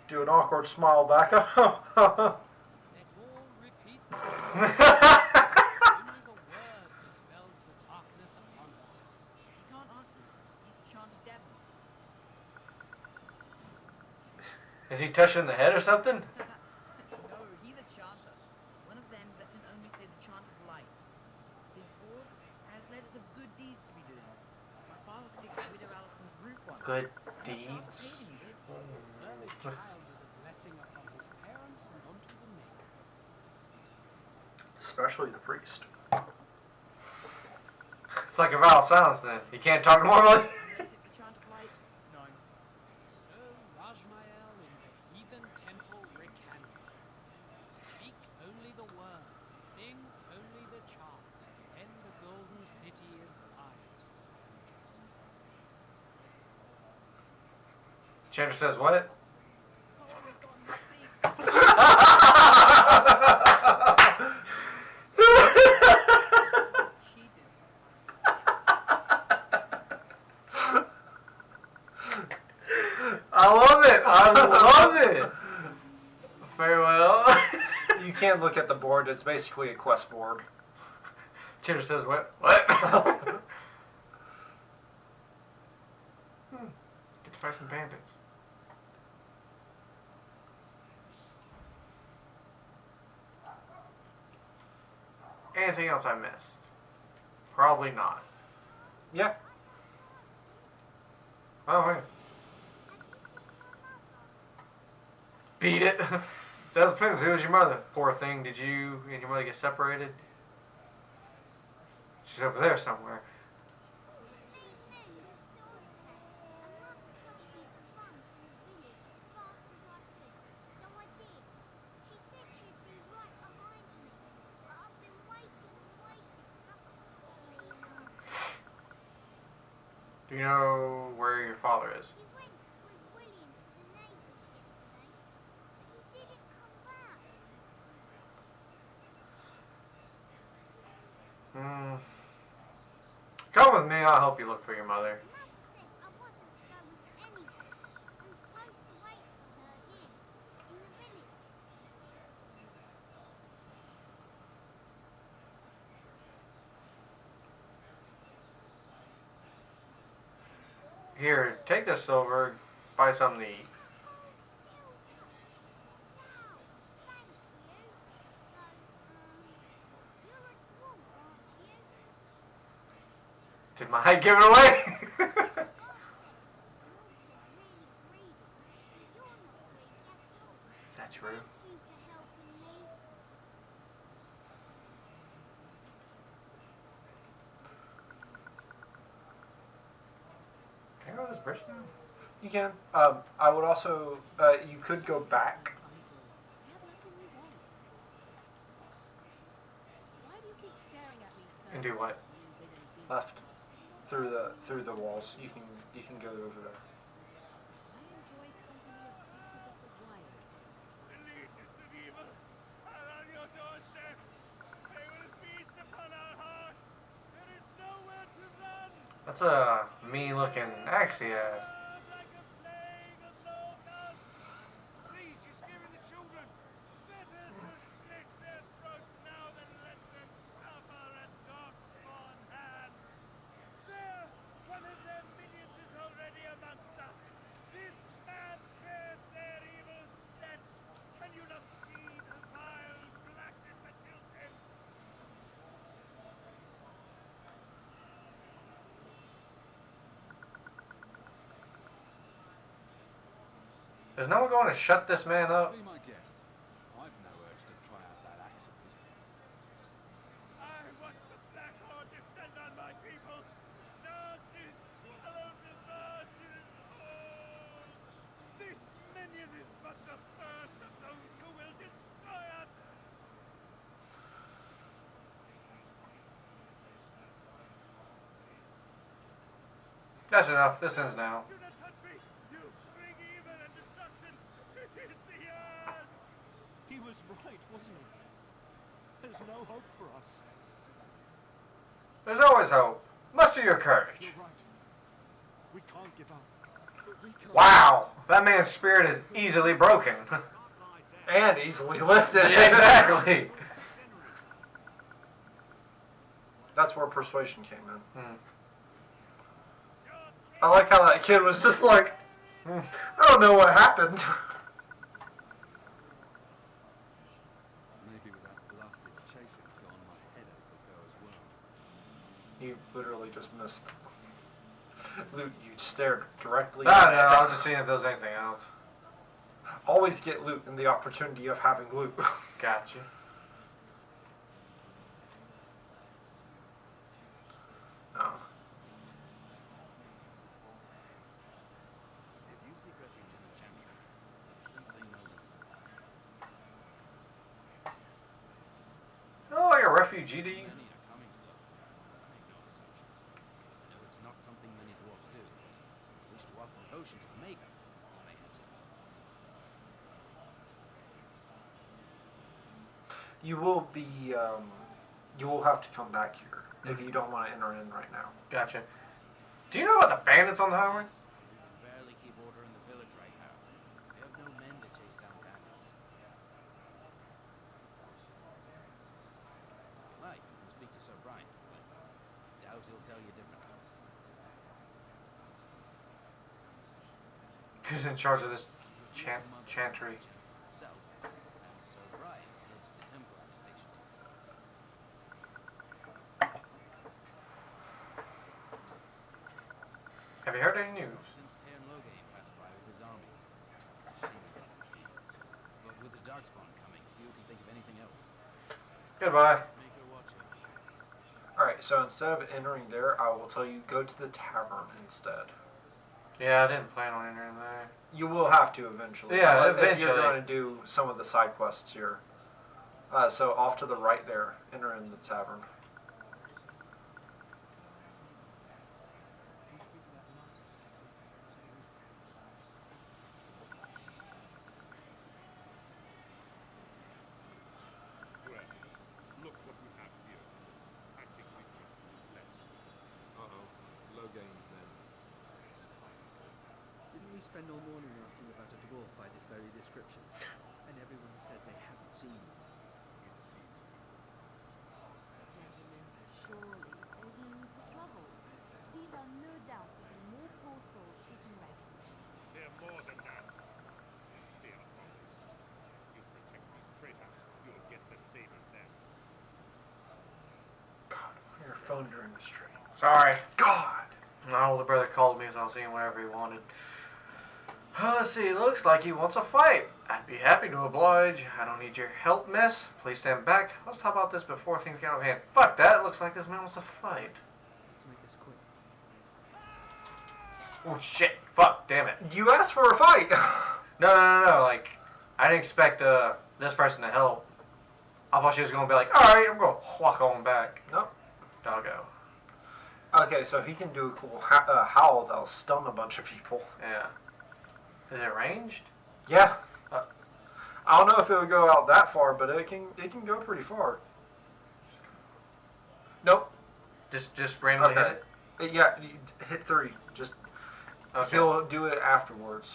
Do an awkward smile back. Let all repeat the word. Only the word dispels the darkness upon us. You can't answer him. He's a chanted devil. Is he touching the head or something? No, he's a chanter. One of them that can only say the chant of light. His board has letters of good deeds to be doing. My father fixed Widow Allison's roof once. Good And the chanter deeds. paid him, he did. Learned child is a blessing upon his parents and unto the Maker. Especially the priest. It's like a vowel silence then. You can't talk normally. Unless it's the chant of light. No. So Rajmael in the heathen temple recanted. Speak only the word, sing only the chant, then the golden city is thine, says Chandra says what? Oh, we've gotten the thief. Cheated. I love it. I love it. Very well. You can't look at the board. It's basically a quest board. Chandra says what? What? Get to fight some bandits. Anything else I missed? Probably not. Yeah. Oh, wait. Beat it. That depends. Who was your mother? Poor thing. Did you and your mother get separated? She's over there somewhere. Do you know where your father is? He went with William to the neighbours yesterday, but he didn't come back. Come with me. I'll help you look for your mother. Mum said I wasn't to go with anyone. I'm supposed to wait for her here, in the village. Here, take this silver. Buy something to eat. Did my height give it away? Is that true? Can I go to this bridge now? You can. I would also. You could go back. Why do you keep staring at me so? And do what? You've been and been left through the walls. You can go over there. I enjoy company as creatures of the wild. The legions of evil are on your doorstep. They will feast upon our hearts. There is nowhere to run. That's a mean-looking axe he has. Like a plague of locusts. Please, you're scaring the children. Better to slit their throats now than let them suffer at darkspawn hands. There, one of their minions is already amongst us. This man bears their evil stench. Can you not see the vile blackness that fills him? Is no one going to shut this man up? Be my guest. I've no urge to try out that axe of his. I watch the Black Horde descend on my people. Darkness swallowed the merciless whole. This minion is but the first of those who will destroy us. That's enough. This ends now. Do not touch me. You bring evil and destruction. It is the earth. He was right, wasn't he? There's no hope for us. There's always hope. Muster your courage. You're right. We can't give up. We can't. Wow, that man's spirit is easily broken. And easily lifted. Exactly. That's where persuasion came in. Hmm. I like how that kid was just like, I don't know what happened. Maybe with that blasted chasing gone, my headache will go as well. You literally just missed. Loot, you stared directly No, at no, it. I was just seeing if there was anything else. Always get loot in the opportunity of having loot. Gotcha. No. If you seek refuge in the Chantry, simply know that Oh, like a refugee to you? many are coming to them. Make no assumptions. I know it's not something many dwarfs do, but wish to offer potions of make you may enter. You will be, you will have to come back here if you don't want to enter in right now. Gotcha. Do you know about the bandits on the highway? We can barely keep order in the village right now. We have no men to chase down bandits. Right, we'll speak to Sir Bryant, but doubt he'll tell you differently. Who's in charge of this chantry? Itself, and Sir Bryant lives the Templar station. Have you heard any news? Since Tairn Loghain passed by with his army. It's a shame he didn't flee. But with the Darkspawn coming, few can think of anything else. Goodbye. Make her watch it. Alright, so instead of entering there, I will tell you go to the tavern instead. Yeah, I didn't plan on entering there. You will have to eventually. Yeah, If you're eventually. going to do some of the side quests here. So off to the right there, enter in the tavern. Well, look what we have here. I think we just left. Uh-oh. Loghain's men. Didn't we spend all morning asking about a dwarf by this very description? And everyone said they hadn't seen one. Gentlemen, surely there's no need for trouble. These are no doubt simply more poor souls seeking refuge. They're more than that. Stay out from this. You protect these traitors, you'll get the same as them. God, your phone during the stream. Sorry. God! My older brother called me, so I was seeing whatever he wanted. Well, let's see. Looks like he wants a fight. I'd be happy to oblige. I don't need your help, miss. Please stand back. Let's talk about this before things get out of hand. Fuck that. Looks like this man wants to fight. Let's make this quick. Oh, shit. Fuck. Damn it. You asked for a fight! No. Like, I didn't expect this person to help. I thought she was going to be like, alright, I'm going to walk on back. Nope. Doggo. Okay, so he can do a cool howl that'll stun a bunch of people. Yeah. Is it ranged? Yeah. I don't know if it would go out that far, but it can go pretty far. Nope. Just randomly hit it? Yeah, you hit 3. Just Okay. he'll do it afterwards.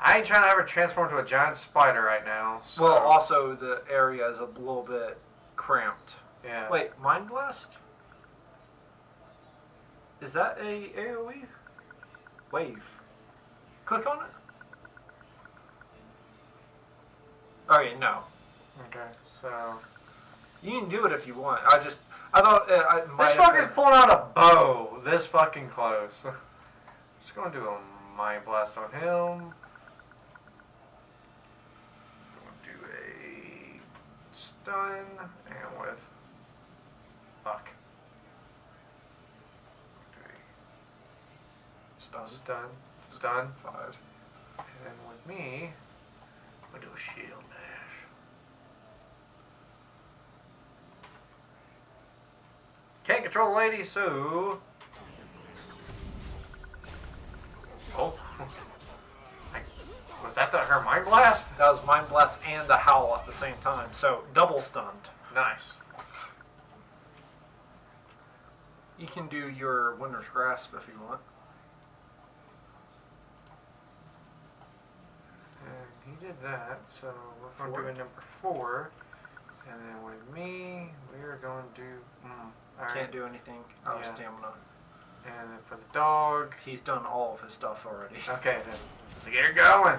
I ain't trying to ever transform into a giant spider right now. So. Well, also the area is a little bit cramped. Yeah. Wait, Mind Blast? Is that a AoE? Wave. Click on it. Okay, no. Okay, so You can do it if you want. I thought I might this have fucker's been- pulling out a bow this fucking close. Just gonna do a mind blast on him. Gonna do a stun and with fuck. Stun. 5. And with me, I'm gonna do a shield dash. Can't control the lady, so. Oh. Was that her mind blast? That was Mind Blast and the Howl at the same time, so double stunned. Nice. You can do your Winter's Grasp if you want. And he did that, so we're going to do a number 4. And then with me, we are going to do. Alright. Can't do anything out of Yeah. stamina. And then for the dog. He's done all of his stuff already. Okay, then. Let's get her going.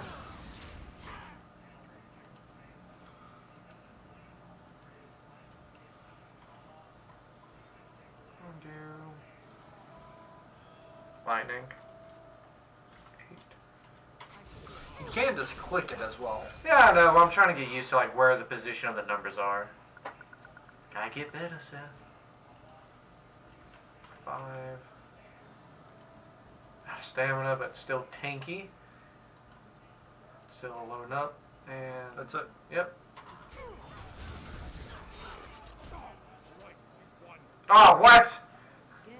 Do lightning. 8. You can just click it as well. Yeah, I know. I'm trying to get used to like where the position of the numbers are. Gotta get better, Seth. 5. Out of stamina, but still tanky. Still loading up, and That's it. yep. Oh, what? Good.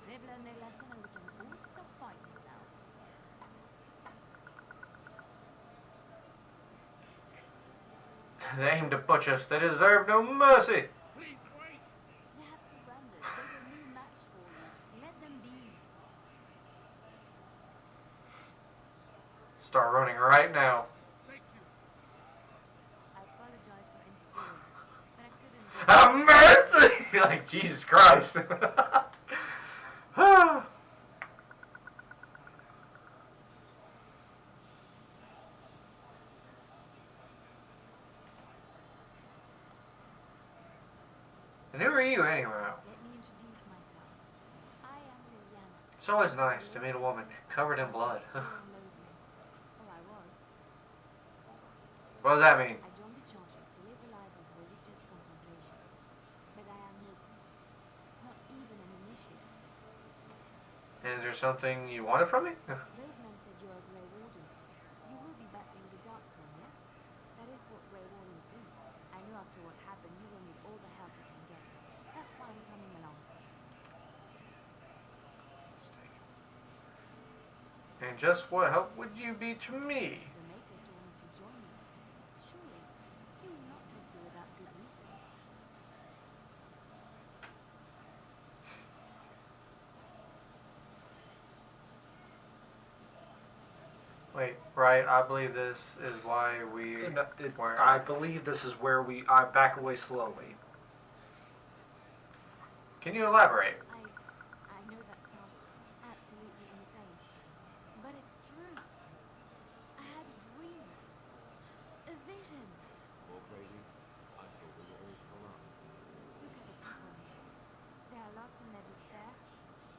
They've learned their lesson and we can all stop fighting now. They aim to butcher us. They deserve no mercy. Please wait! They have surrendered. There's a new match for you. Let them be. Start running right now. Thank you. I apologize for interfering, but I couldn't. Have mercy! Like Jesus Christ. And who are you anyway? Let me introduce myself. I am Liliana. It's always nice to meet a woman covered in blood. Oh, I was. What does that mean? I joined the charter to live a life of religious contemplation. But I am no priest. Not even an initiate. Is there something you wanted from me? Those men said you're a Grey Warden. You will be battling the Darkspawn, yes? That is what Grey Wardens do. I know after what happened, you will need all the help you can get. That's why I'm coming along. And just what help would you be to me? The Maker told me to join you. Surely, you will not do so without good reason. Wait, right, I believe this is why we... where- I believe this is where I back away slowly. Can you elaborate? I know that sounds absolutely insane, but it's true. I had a dream, a vision. More crazy? I thought we were all full up. Look at the people here. They are lost in their despair,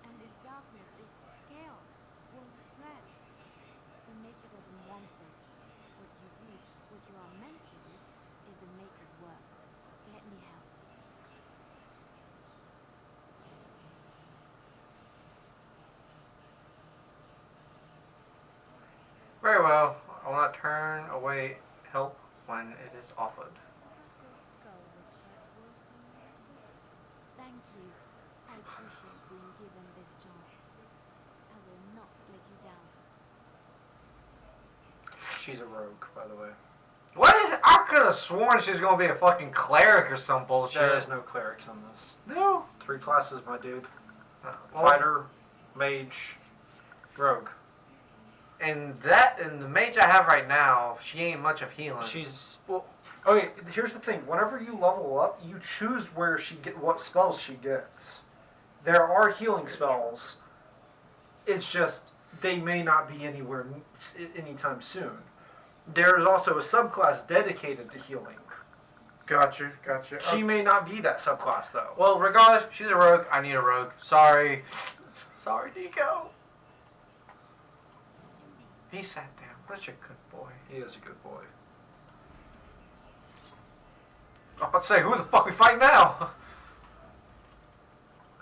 and this darkness, this chaos, will spread. The Maker doesn't want this. What you do, what you are meant to do, is the Maker's work. Let me help. Very well. I will not turn away help when it is offered. Perhaps your skull was cracked worse than your secret. Thank you. I appreciate being given this chance. She's a rogue, by the way. What is it? I could have sworn she's gonna be a fucking cleric or some bullshit. There is no clerics on this. No. 3 classes, my dude. Well, Fighter, mage, rogue. And the mage I have right now, she ain't much of healing. She's well. Okay, here's the thing. Whenever you level up, you choose where what spells she gets. There are healing spells. It's just they may not be anywhere anytime soon. There is also a subclass dedicated to healing. Gotcha. She may not be that subclass though. Well, regardless, she's a rogue. I need a rogue. Sorry, Nico. He sat down. Such a good boy. He is a good boy. I'm about to say, who the fuck we fight now?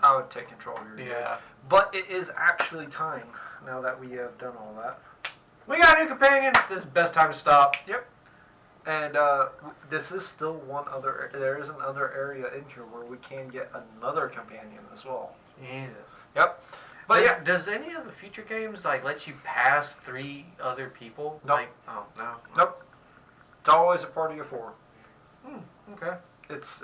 I would take control of your game. Yeah. But it is actually time now that we have done all that. We got a new companion. This is the best time to stop. Yep. And this is still one other. There is another area in here where we can get another companion as well. Jesus. Yep. But does any of the future games like let you pass 3 other people? Nope. Like, oh no. Nope. It's always a party of 4. Okay. It's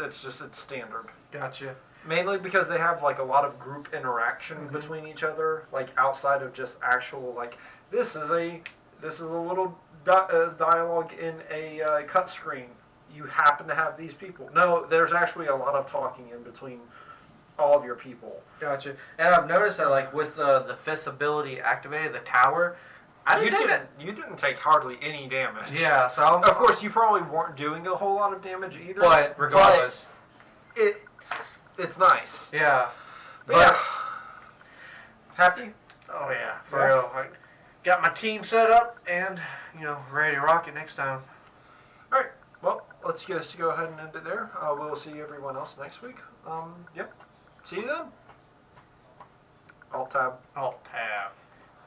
standard. Gotcha. Mainly because they have like a lot of group interaction between each other, like outside of just actual like this is a little dialogue in a cut screen. You happen to have these people. No, there's actually a lot of talking in between all of your people. Gotcha. And I've noticed that like with the 5th ability activated, the tower, You didn't take hardly any damage. Yeah, so of course you probably weren't doing a whole lot of damage either. But regardless, it's nice. Yeah. But yeah. Happy? Oh yeah, for real. I got my team set up and ready to rock it next time. All right. Well, let's just go ahead and end it there. We'll see everyone else next week. Yep. See you then. Alt tab. Alt tab.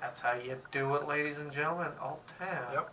That's how you do it, ladies and gentlemen. Alt tab. Yep.